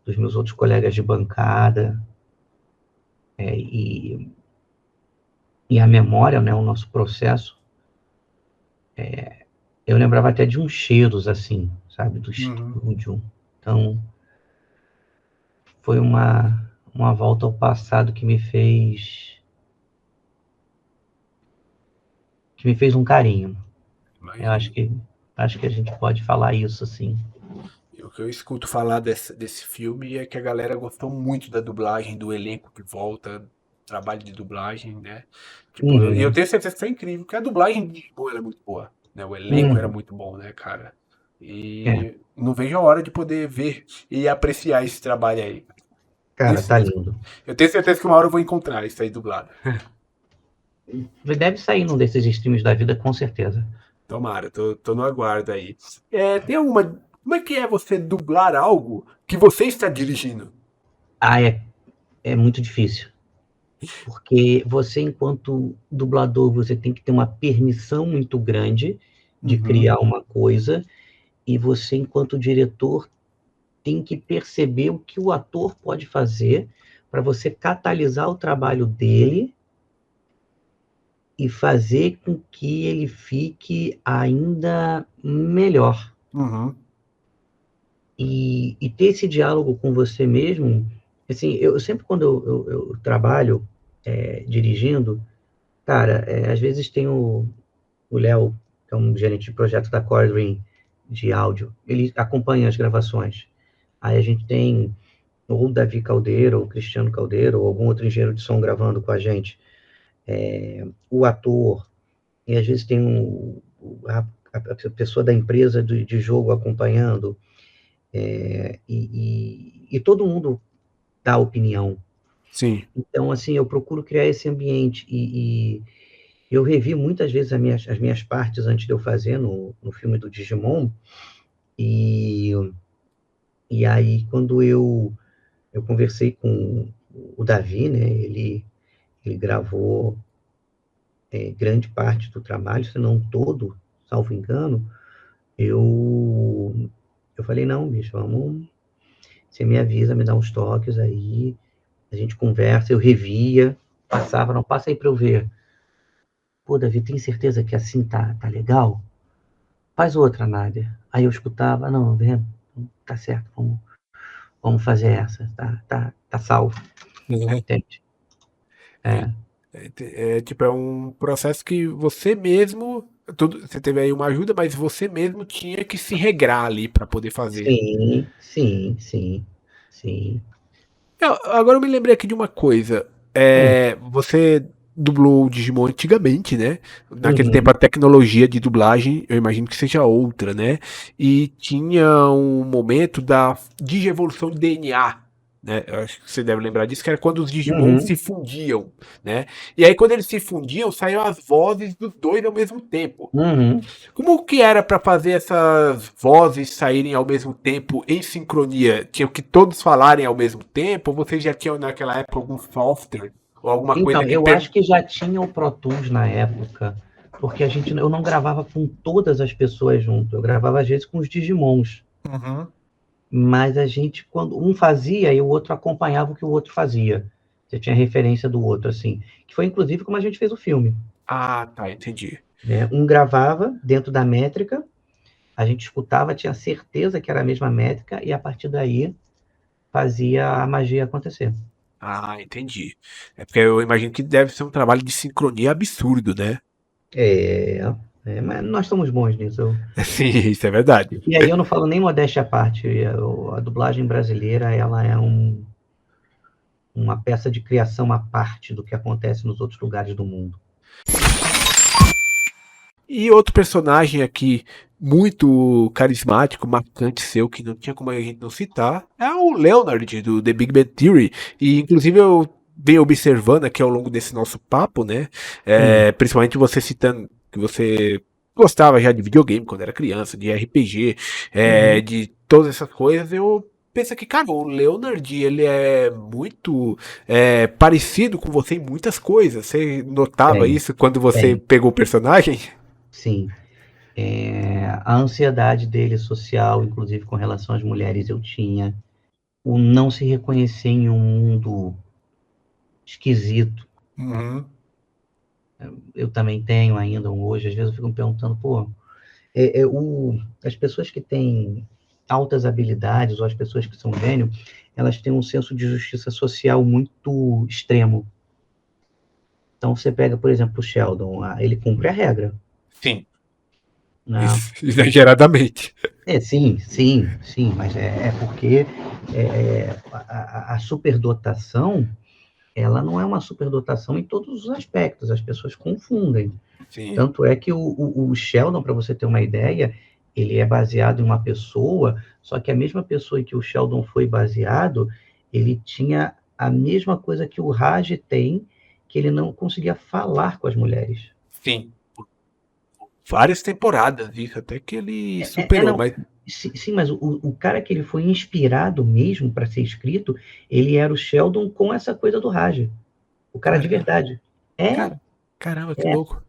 Speaker 2: dos meus outros colegas de bancada, e a memória, né? O nosso processo. Eu lembrava até de uns cheiros assim, sabe? Do
Speaker 1: Uhum.
Speaker 2: estúdio. Então foi uma volta ao passado que me fez um carinho. Eu acho
Speaker 1: Imagino.
Speaker 2: que acho que a gente pode falar isso assim.
Speaker 1: E o que eu escuto falar desse filme é que a galera gostou muito da dublagem, do elenco que volta, trabalho de dublagem, né? Tipo, e eu
Speaker 2: Uhum,
Speaker 1: tenho certeza que foi incrível, porque a dublagem de boa era muito boa, né? O elenco era
Speaker 2: uhum.
Speaker 1: muito bom, né, cara?
Speaker 2: É,
Speaker 1: E não vejo a hora de poder ver e apreciar esse trabalho aí. Tenho
Speaker 2: cara, tá
Speaker 1: certeza-
Speaker 2: lindo.
Speaker 1: Eu tenho certeza que uma hora eu vou encontrar isso aí dublado.
Speaker 2: Deve sair num desses streams da vida, com certeza.
Speaker 1: Tomara, tô no aguardo aí. Tem alguma. Como é que é você dublar algo que você está dirigindo?
Speaker 2: Ah, é muito difícil. Porque você, enquanto dublador, você tem que ter uma permissão muito grande de
Speaker 1: Uhum,
Speaker 2: criar uma coisa, e você, enquanto diretor, tem que perceber o que o ator pode fazer para você catalisar o trabalho dele e fazer com que ele fique ainda melhor.
Speaker 1: uhum,
Speaker 2: E ter esse diálogo com você mesmo, assim, eu sempre quando eu trabalho dirigindo, cara, às vezes tem o Léo, que é um gerente de projeto da Cordring de áudio, ele acompanha as gravações. Aí a gente tem ou o Davi Caldeira, ou o Cristiano Caldeira, ou algum outro engenheiro de som gravando com a gente, o ator, e às vezes tem a pessoa da empresa de jogo acompanhando, e todo mundo dá opinião.
Speaker 1: sim.
Speaker 2: Então, assim, eu procuro criar esse ambiente, e eu revi muitas vezes as minhas partes antes de eu fazer no filme do Digimon, e, e aí quando eu conversei com o Davi, né, ele gravou grande parte do trabalho, se não todo, salvo engano, eu falei, não, bicho, você me avisa, me dá uns toques aí, a gente conversa, eu revia, passava, não, passa aí para eu ver. Pô, Davi, tem certeza que assim tá legal? Faz outra, Nádia. Aí eu escutava, não, vendo, tá certo, vamos fazer essa, tá salvo, entende?
Speaker 1: É,
Speaker 2: É,
Speaker 1: tipo, é um processo que você mesmo. Você teve aí uma ajuda, mas você mesmo tinha que se regrar ali para poder fazer.
Speaker 2: sim, sim, sim, sim.
Speaker 1: Agora eu me lembrei aqui de uma coisa.
Speaker 2: Hum,
Speaker 1: Você dublou o Digimon antigamente, né? Naquele tempo a
Speaker 2: uhum,
Speaker 1: tecnologia de dublagem, eu imagino que seja outra, né? E tinha um momento da digievolução de DNA, né? Eu acho que você deve lembrar disso, que era quando os Digimon
Speaker 2: uhum,
Speaker 1: se fundiam, né? E aí quando eles se fundiam, saíam as vozes dos dois ao mesmo tempo.
Speaker 2: uhum.
Speaker 1: Como que era para fazer essas vozes saírem ao mesmo tempo em sincronia? Tinham que todos falarem ao mesmo tempo? Ou vocês já tinham naquela época algum software ou alguma coisa
Speaker 2: Então,
Speaker 1: que
Speaker 2: eu acho que já tinha o Pro Tools na época, porque eu não gravava com todas as pessoas junto, eu gravava às vezes com os Digimons,
Speaker 1: Uhum.
Speaker 2: mas a gente, quando um fazia, e o outro acompanhava o que o outro fazia. Você tinha referência do outro, assim, que foi inclusive como a gente fez o filme,
Speaker 1: Ah, tá, entendi.
Speaker 2: né? Um gravava dentro da métrica, A gente escutava, tinha certeza que era a mesma métrica, e a partir daí fazia a magia acontecer.
Speaker 1: Ah, entendi. É porque eu imagino que deve ser um trabalho de sincronia absurdo, né?
Speaker 2: É, mas nós somos bons nisso.
Speaker 1: Sim, isso é verdade.
Speaker 2: E aí eu não falo nem modéstia à parte. A dublagem brasileira, ela é uma peça de criação à parte do que acontece nos outros lugares do mundo.
Speaker 1: E outro personagem aqui muito carismático, marcante seu, que não tinha como a gente não citar, é o Leonard do The Big Bang Theory. E inclusive eu venho observando aqui ao longo desse nosso papo, né? Principalmente você citando que você gostava já de videogame quando era criança, de RPG, de todas essas coisas, eu penso que, cara, o Leonard, ele é muito parecido com você em muitas coisas. Você notava
Speaker 2: Tem,
Speaker 1: isso quando você
Speaker 2: tem,
Speaker 1: pegou o personagem?
Speaker 2: sim. A ansiedade dele social, inclusive com relação às mulheres, eu tinha. O não se reconhecer em um mundo esquisito,
Speaker 1: Uhum.
Speaker 2: eu também tenho ainda hoje. Às vezes eu fico me perguntando, pô, as pessoas que têm altas habilidades ou as pessoas que são gênio, elas têm um senso de justiça social muito extremo. Então você pega, por exemplo, o Sheldon, ele cumpre a regra,
Speaker 1: Sim,
Speaker 2: né?
Speaker 1: exageradamente.
Speaker 2: Sim, sim, sim, mas é porque a superdotação, ela não é uma superdotação em todos os aspectos, as pessoas confundem.
Speaker 1: Sim.
Speaker 2: Tanto é que o Sheldon, para você ter uma ideia, ele é baseado em uma pessoa, só que a mesma pessoa em que o Sheldon foi baseado, ele tinha a mesma coisa que o Raj tem, que ele não conseguia falar com as mulheres.
Speaker 1: Sim. Várias temporadas disso, até que ele superou,
Speaker 2: Não,
Speaker 1: mas.
Speaker 2: sim, mas o cara que ele foi inspirado mesmo para ser escrito, ele era o Sheldon com essa coisa do Raj. O cara de
Speaker 1: Cara,
Speaker 2: verdade. É,
Speaker 1: cara, caramba, que louco.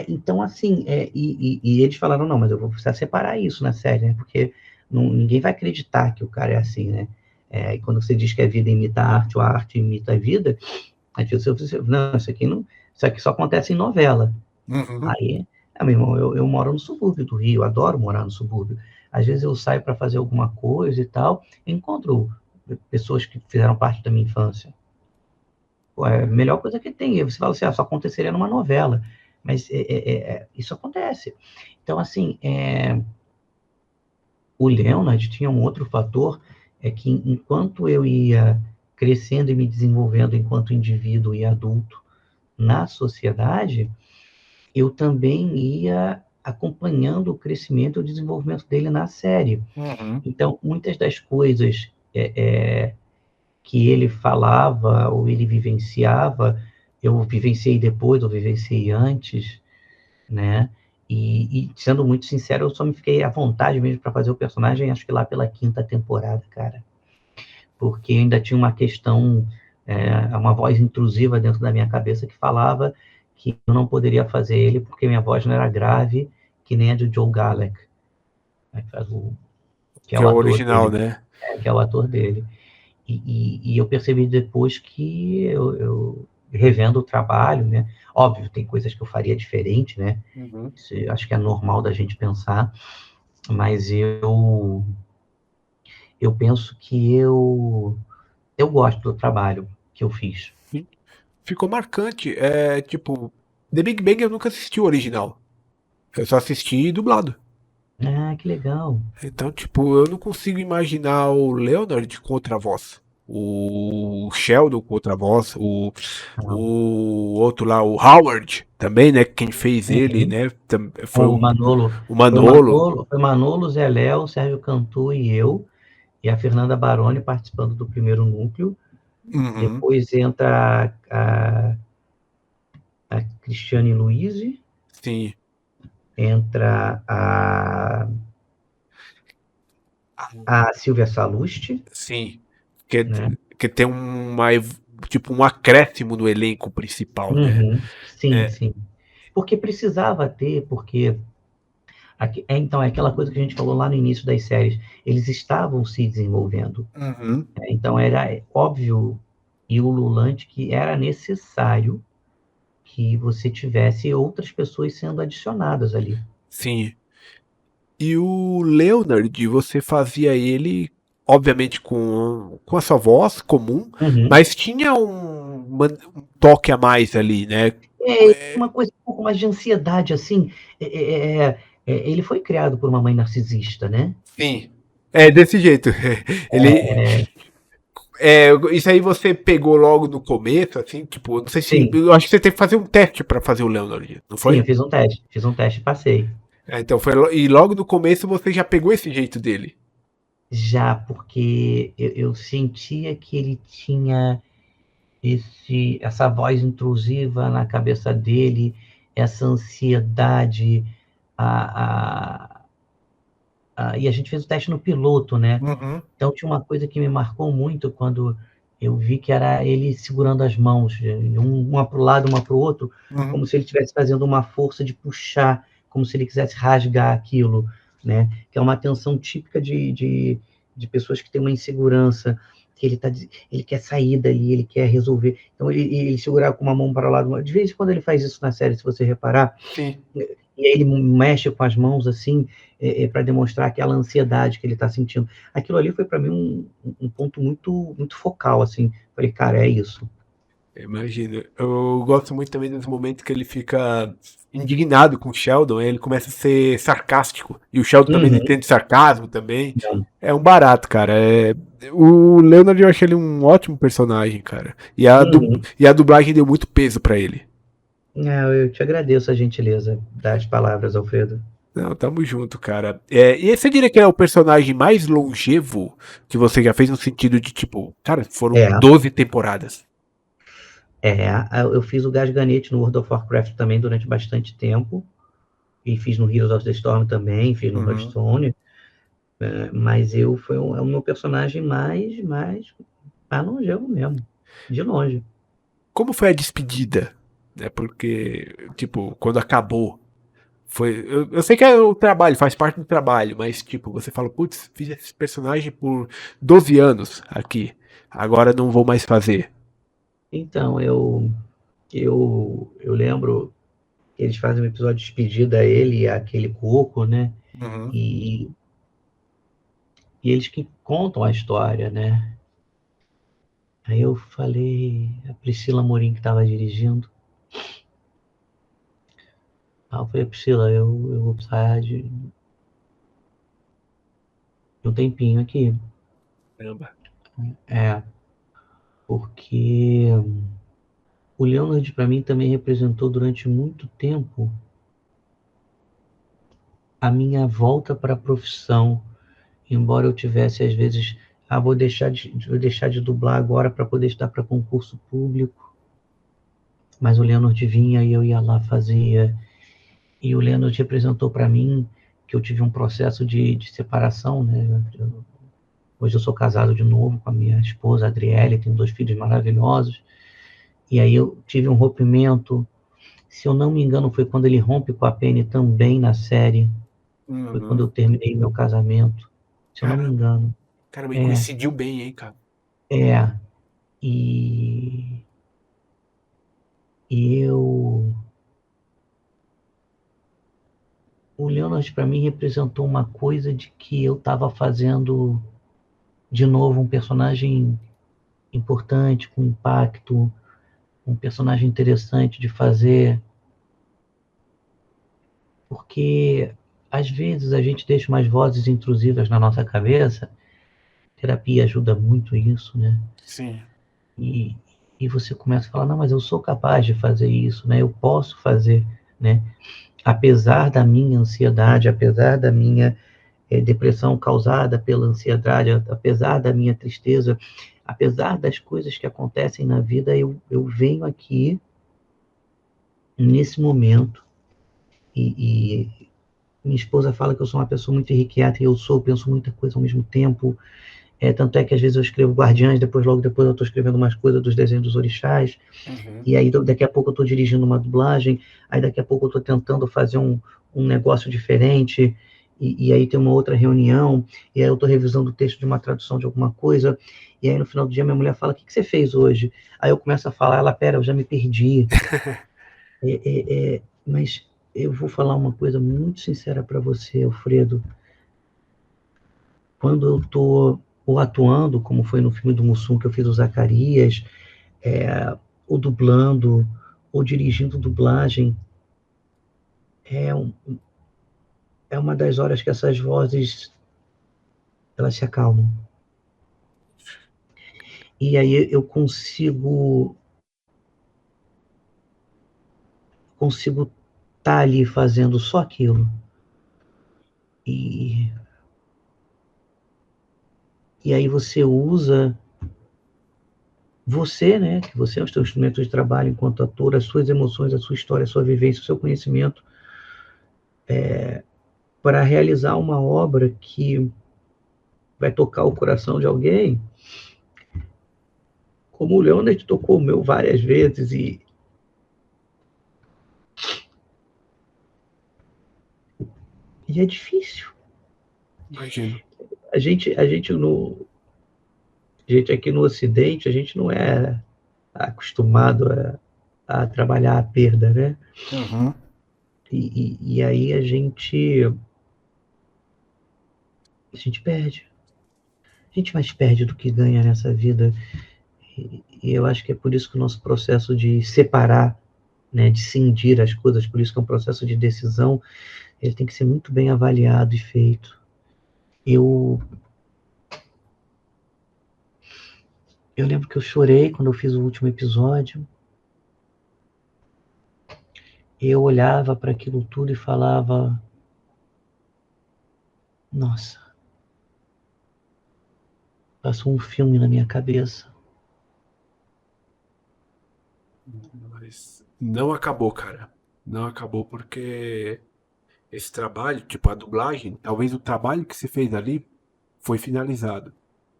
Speaker 2: então assim, e eles falaram, não, mas eu vou precisar separar isso na série, né? Porque ninguém vai acreditar que o cara é assim, né? E quando você diz que a vida imita a arte, ou a arte imita a vida, aí você, não, isso aqui só acontece em novela.
Speaker 1: Uhum.
Speaker 2: Aí, meu irmão, eu moro no subúrbio do Rio, adoro morar no subúrbio. Às vezes eu saio para fazer alguma coisa e tal, encontro pessoas que fizeram parte da minha infância. Pô, é a melhor coisa que tem. Você fala assim, só aconteceria numa novela. Mas isso acontece. Então, assim, o Leonard tinha um outro fator, é que enquanto eu ia crescendo e me desenvolvendo enquanto indivíduo e adulto na sociedade, eu também ia acompanhando o crescimento e o desenvolvimento dele na série.
Speaker 1: Uhum.
Speaker 2: Então, muitas das coisas que ele falava ou ele vivenciava, eu vivenciei depois, eu vivenciei antes, né? Sendo muito sincero, eu só me fiquei à vontade mesmo para fazer o personagem, acho que lá pela quinta temporada, cara. Porque ainda tinha uma questão, uma voz intrusiva dentro da minha cabeça que falava que eu não poderia fazer ele porque minha voz não era grave, que nem a de Joe Galek, né, que é
Speaker 1: Que é
Speaker 2: o
Speaker 1: o
Speaker 2: ator
Speaker 1: original,
Speaker 2: dele,
Speaker 1: né?
Speaker 2: que é o ator dele. E eu percebi depois que eu revendo o trabalho, né? Óbvio, tem coisas que eu faria diferente, né?
Speaker 1: Uhum.
Speaker 2: Isso eu acho que é normal da gente pensar, mas eu penso que eu gosto do trabalho que eu fiz.
Speaker 1: Sim. Ficou marcante. É tipo, The Big Bang eu nunca assisti o original. Eu só assisti dublado.
Speaker 2: Ah, que legal.
Speaker 1: Então, tipo, eu não consigo imaginar o Leonard com outra voz. O Sheldon com outra voz. O outro lá, o Howard, também, né? Quem fez ele,
Speaker 2: Uhum.
Speaker 1: né? Foi
Speaker 2: O Manolo,
Speaker 1: o Manolo.
Speaker 2: foi Manolo, Zé Léo, Sérgio Cantu e eu, e a Fernanda Baroni participando do primeiro núcleo.
Speaker 1: Uhum.
Speaker 2: Depois entra a Cristiane Luiz,
Speaker 1: Sim.
Speaker 2: entra a Silvia Salusti,
Speaker 1: Sim. Que,
Speaker 2: né?
Speaker 1: que tem tipo, um acréscimo no elenco principal, né?
Speaker 2: Uhum. Sim,
Speaker 1: É.
Speaker 2: sim. Porque precisava ter, porque então é aquela coisa que a gente falou lá no início das séries, eles estavam se desenvolvendo,
Speaker 1: Uhum.
Speaker 2: né? Então era óbvio e ululante que era necessário que você tivesse outras pessoas sendo adicionadas ali.
Speaker 1: Sim. E o Leonard, você fazia ele, obviamente, com a sua voz comum,
Speaker 2: Uhum.
Speaker 1: mas tinha um toque a mais ali, né?
Speaker 2: Uma coisa um pouco mais de ansiedade, assim. Ele foi criado por uma mãe narcisista, né?
Speaker 1: Sim. É desse jeito. Ele. Isso aí você pegou logo no começo, assim, tipo, não sei se.
Speaker 2: Sim,
Speaker 1: Eu acho que você teve que fazer um teste pra fazer o Leonard, não
Speaker 2: sim, eu
Speaker 1: foi?
Speaker 2: fiz um teste e passei.
Speaker 1: Então e logo no começo você já pegou esse jeito dele.
Speaker 2: Já, porque eu sentia que ele tinha essa voz intrusiva na cabeça dele, essa ansiedade, a, e a gente fez o teste no piloto, né?
Speaker 1: Uhum.
Speaker 2: Então tinha uma coisa que me marcou muito quando eu vi que era ele segurando as mãos, uma para o lado, uma para o outro,
Speaker 1: Uhum.
Speaker 2: como se ele estivesse fazendo uma força de puxar, como se ele quisesse rasgar aquilo, né? Que é uma tensão típica de pessoas que têm uma insegurança, que ele quer sair dali, ele quer resolver. Então ele segurar com uma mão para o lado. De vez em quando ele faz isso na série, se você reparar,
Speaker 1: Sim.
Speaker 2: e aí ele mexe com as mãos assim, para demonstrar aquela ansiedade que ele está sentindo. Aquilo ali foi para mim um ponto muito focal, assim. Falei, cara, é isso.
Speaker 1: Imagina. Eu gosto muito também dos momentos que ele fica indignado com o Sheldon, aí ele começa a ser sarcástico. E o Sheldon também
Speaker 2: Uhum.
Speaker 1: entende sarcasmo também.
Speaker 2: Não,
Speaker 1: É um barato, cara. O Leonard eu achei ele um ótimo personagem, cara.
Speaker 2: uhum.
Speaker 1: E a dublagem deu muito peso pra ele.
Speaker 2: Eu te agradeço a gentileza das palavras, Alfredo.
Speaker 1: Não, tamo junto, cara. E você diria que é o personagem mais longevo que você já fez no sentido de, tipo, cara, foram
Speaker 2: É,
Speaker 1: 12 temporadas.
Speaker 2: eu fiz o Gasganete no World of Warcraft também durante bastante tempo, e fiz no Heroes of the Storm também, fiz no
Speaker 1: Uhum.
Speaker 2: Hearthstone, mas é o meu personagem mais longevo mesmo, de longe.
Speaker 1: Como foi a despedida? Né? Porque, tipo, quando acabou, foi. Eu sei que é o trabalho, faz parte do trabalho, mas, tipo, você fala, putz, fiz esse personagem por 12 anos aqui. Agora não vou mais fazer.
Speaker 2: Então, eu lembro que eles fazem um episódio de despedida a ele e aquele coco, né?
Speaker 1: Uhum.
Speaker 2: E, e eles que contam a história, né? Aí eu falei, a Priscila Amorim que estava dirigindo, eu falei, Priscila, eu vou precisar de um tempinho aqui.
Speaker 1: Caramba.
Speaker 2: É, porque o Leonard para mim também representou durante muito tempo a minha volta para a profissão, embora eu tivesse às vezes, vou deixar de dublar agora para poder estudar para concurso público, mas o Leonard vinha e eu ia lá fazia, e o Leonard representou para mim que eu tive um processo de separação, né? Hoje eu sou casado de novo com a minha esposa Adriele, tenho 2 filhos maravilhosos, e aí eu tive um rompimento, se eu não me engano foi quando ele rompe com a Penny também na série, foi quando eu
Speaker 1: Uhum.
Speaker 2: terminei meu casamento, se eu não me
Speaker 1: Caramba,
Speaker 2: engano.
Speaker 1: caramba, e
Speaker 2: É,
Speaker 1: coincidiu bem, hein, cara?
Speaker 2: é, e, e o Leonard para mim representou uma coisa de que eu estava fazendo de novo um personagem importante, com impacto, um personagem interessante de fazer, porque às vezes a gente deixa umas vozes intrusivas na nossa cabeça, terapia ajuda muito isso, né?
Speaker 1: Sim.
Speaker 2: E, e você começa a falar, não, mas eu sou capaz de fazer isso, né? Eu posso fazer, né? Apesar da minha ansiedade, apesar da minha depressão causada pela ansiedade, apesar da minha tristeza, apesar das coisas que acontecem na vida, eu venho aqui nesse momento e minha esposa fala que eu sou uma pessoa muito irrequieta e eu penso muita coisa ao mesmo tempo. Tanto é que às vezes eu escrevo Guardiães, logo depois eu estou escrevendo umas coisas dos desenhos dos orixás,
Speaker 1: Uhum.
Speaker 2: e aí daqui a pouco eu estou dirigindo uma dublagem, aí daqui a pouco eu estou tentando fazer um negócio diferente, e aí tem uma outra reunião, e aí eu estou revisando o texto de uma tradução de alguma coisa, e aí no final do dia minha mulher fala, o que você fez hoje? Aí eu começo a falar, ela, pera, eu já me perdi. Mas eu vou falar uma coisa muito sincera para você, Alfredo. Quando eu estou ou atuando, como foi no filme do Mussum que eu fiz o Zacarias, ou dublando, ou dirigindo dublagem, é, um, é uma das horas que essas vozes elas se acalmam. E aí eu consigo estar ali fazendo só aquilo. E, e aí você usa você, né? Que você é o seu instrumento de trabalho enquanto ator, as suas emoções, a sua história, a sua vivência, o seu conhecimento, para realizar uma obra que vai tocar o coração de alguém, como o Leonard tocou o meu várias vezes, e é difícil.
Speaker 1: Imagino.
Speaker 2: A gente aqui no Ocidente, a gente não é acostumado a trabalhar a perda, né?
Speaker 1: Uhum.
Speaker 2: E aí a gente perde. A gente mais perde do que ganha nessa vida. E eu acho que é por isso que o nosso processo de separar, né, de cindir as coisas, por isso que é um processo de decisão, ele tem que ser muito bem avaliado e feito. Eu, eu lembro que eu chorei quando eu fiz o último episódio. Eu olhava para aquilo tudo e falava: nossa, passou um filme na minha cabeça.
Speaker 1: Mas não acabou, cara. Não acabou porque esse trabalho, tipo a dublagem, talvez o trabalho que você fez ali foi finalizado.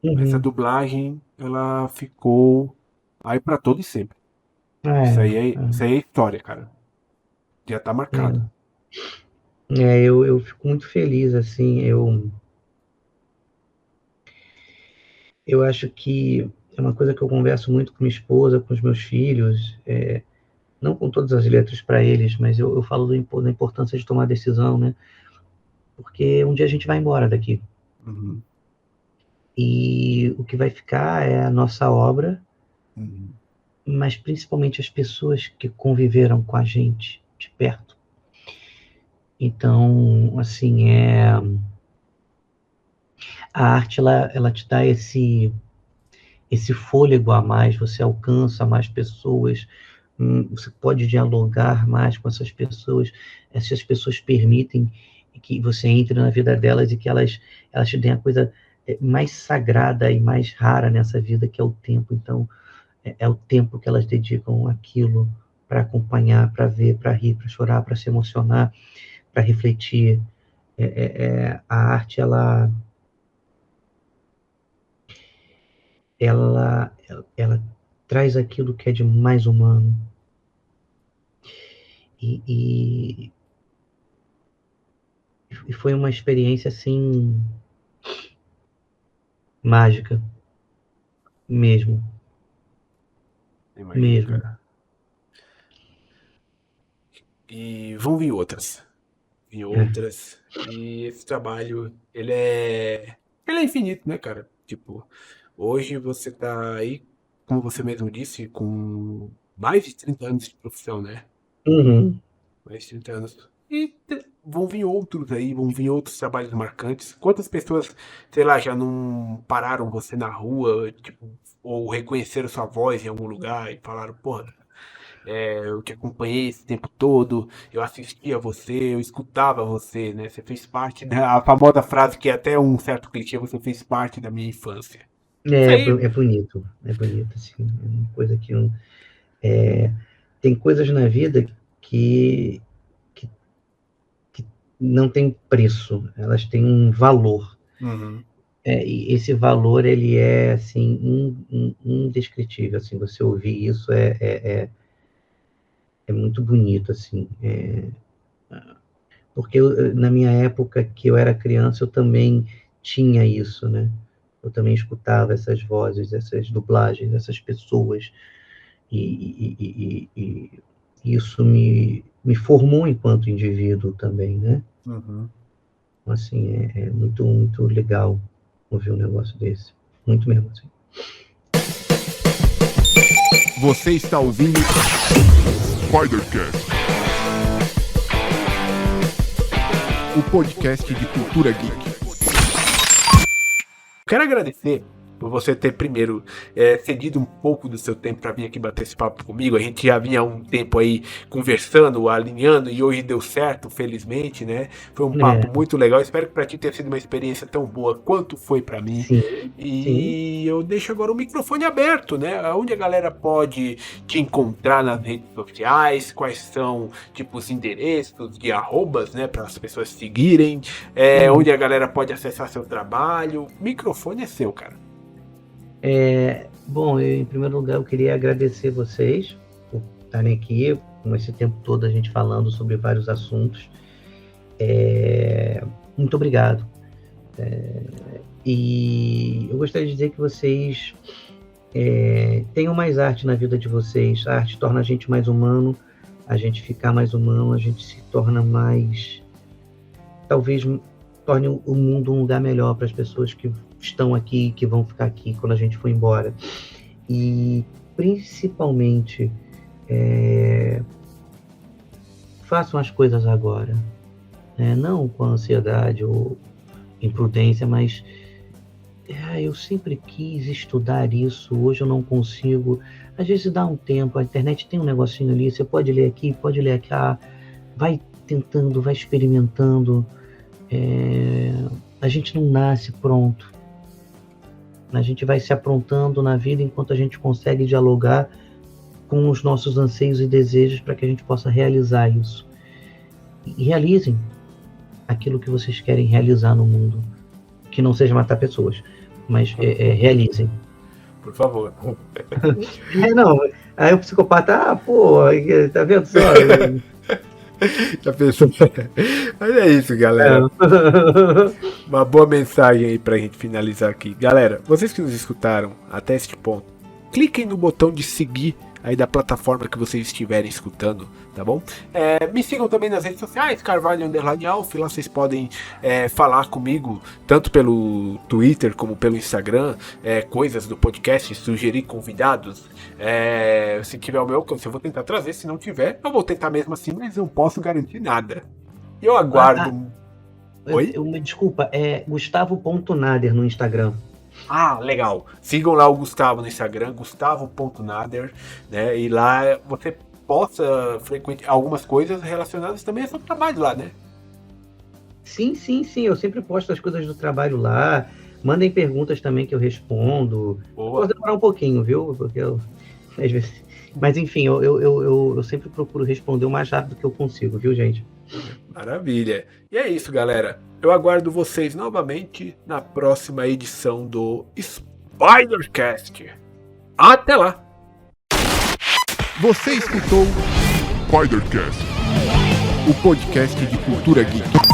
Speaker 1: Mas a
Speaker 2: Uhum.
Speaker 1: dublagem, ela ficou aí pra todo e sempre. Isso aí é história, cara. Já tá marcado.
Speaker 2: Eu fico muito feliz, assim, eu acho que é uma coisa que eu converso muito com minha esposa, com os meus filhos, não com todas as letras para eles, mas eu falo da importância de tomar decisão, né? Porque um dia a gente vai embora daqui.
Speaker 1: Uhum,
Speaker 2: E o que vai ficar é a nossa obra,
Speaker 1: uhum.
Speaker 2: mas principalmente as pessoas que conviveram com a gente de perto. Então, assim, a arte ela te dá esse fôlego a mais, você alcança mais pessoas, você pode dialogar mais com essas pessoas, essas pessoas permitem que você entre na vida delas e que elas te deem a coisa mais sagrada e mais rara nessa vida, que é o tempo. Então, é o tempo que elas dedicam àquilo para acompanhar, para ver, para rir, para chorar, para se emocionar, para refletir. A arte, ela traz aquilo que é de mais humano. E, e, e foi uma experiência, assim, mágica, mesmo,
Speaker 1: Imagino,
Speaker 2: mesmo.
Speaker 1: cara. E vão vir outras. Em
Speaker 2: É.
Speaker 1: outras. E esse trabalho, ele é infinito, né, cara? Tipo, hoje você tá aí, como você mesmo disse, com mais de 30 anos de profissão, né?
Speaker 2: Uhum.
Speaker 1: Mais de 30 anos. E vão vir outros aí, vão vir outros trabalhos marcantes. Quantas pessoas, sei lá, já não pararam você na rua, tipo, ou reconheceram sua voz em algum lugar e falaram, porra, eu te acompanhei esse tempo todo, eu assistia você, eu escutava você, né? Você fez parte da famosa frase que é até um certo clichê, você fez parte da minha infância. Isso aí.
Speaker 2: É bonito, assim, é uma coisa que tem coisas na vida que, que, que não tem preço, elas têm um valor.
Speaker 1: Uhum.
Speaker 2: E esse valor, ele é, assim, indescritível, assim, você ouvir isso é muito bonito, assim, porque na minha época que eu era criança, eu também tinha isso, né? Eu também escutava essas vozes, essas dublagens, essas pessoas, e, e, e, isso me formou enquanto indivíduo também, né?
Speaker 1: Uhum.
Speaker 2: Assim, é muito, muito legal ouvir um negócio desse. Muito mesmo, assim.
Speaker 3: Você está ouvindo Spidercast, o podcast de cultura geek.
Speaker 1: Quero agradecer por você ter primeiro cedido um pouco do seu tempo para vir aqui bater esse papo comigo. A gente já vinha há um tempo aí conversando, alinhando, e hoje deu certo, felizmente, né? Foi um papo muito legal. Espero que para ti tenha sido uma experiência tão boa quanto foi para mim.
Speaker 2: Sim,
Speaker 1: e eu deixo agora o microfone aberto, né? Onde a galera pode te encontrar nas redes sociais, quais são tipo os endereços de arrobas, né, para as pessoas seguirem, onde a galera pode acessar seu trabalho. O microfone é seu, cara.
Speaker 2: Bom, em primeiro lugar eu queria agradecer vocês por estarem aqui, com esse tempo todo a gente falando sobre vários assuntos. Muito obrigado. E eu gostaria de dizer que vocês tenham mais arte na vida de vocês. A arte torna a gente mais humano, a gente fica mais humano, a gente se torna mais... Talvez torne o mundo um lugar melhor para as pessoas que estão aqui, que vão ficar aqui quando a gente for embora. E, principalmente, façam as coisas agora. Não com ansiedade ou imprudência, mas eu sempre quis estudar isso, hoje eu não consigo. Às vezes dá um tempo, a internet tem um negocinho ali, você pode ler aqui, pode ler aqui, vai tentando, vai experimentando. A gente não nasce pronto. A gente vai se aprontando na vida enquanto a gente consegue dialogar com os nossos anseios e desejos para que a gente possa realizar isso. E realizem aquilo que vocês querem realizar no mundo. Que não seja matar pessoas, mas realizem.
Speaker 1: Por favor.
Speaker 2: Não, aí o psicopata, tá vendo só?
Speaker 1: Já pensou? Mas é isso, galera. Uma boa mensagem aí pra gente finalizar aqui. Galera, vocês que nos escutaram até este ponto, cliquem no botão de seguir aí da plataforma que vocês estiverem escutando, tá bom? Me sigam também nas redes sociais, Carvalho_Alf, lá vocês podem falar comigo, tanto pelo Twitter como pelo Instagram, coisas do podcast, sugerir convidados. Se tiver o meu alcance, eu vou tentar trazer, se não tiver, eu vou tentar mesmo assim, mas não posso garantir nada. Eu aguardo... Oi?
Speaker 2: Me desculpa, Gustavo.Nader no Instagram.
Speaker 1: Legal. Sigam lá o Gustavo no Instagram, Gustavo.Nader, né? E lá você possa frequentar algumas coisas relacionadas também ao seu trabalho lá, né?
Speaker 2: Sim. Eu sempre posto as coisas do trabalho lá. Mandem perguntas também que eu respondo. Pode demorar um pouquinho, viu? Porque às vezes... Mas enfim, eu sempre procuro responder o mais rápido que eu consigo, viu, gente?
Speaker 1: Maravilha. E é isso, galera. Eu aguardo vocês novamente na próxima edição do Spidercast. Até lá!
Speaker 3: Você escutou Spidercast, o podcast de cultura geek.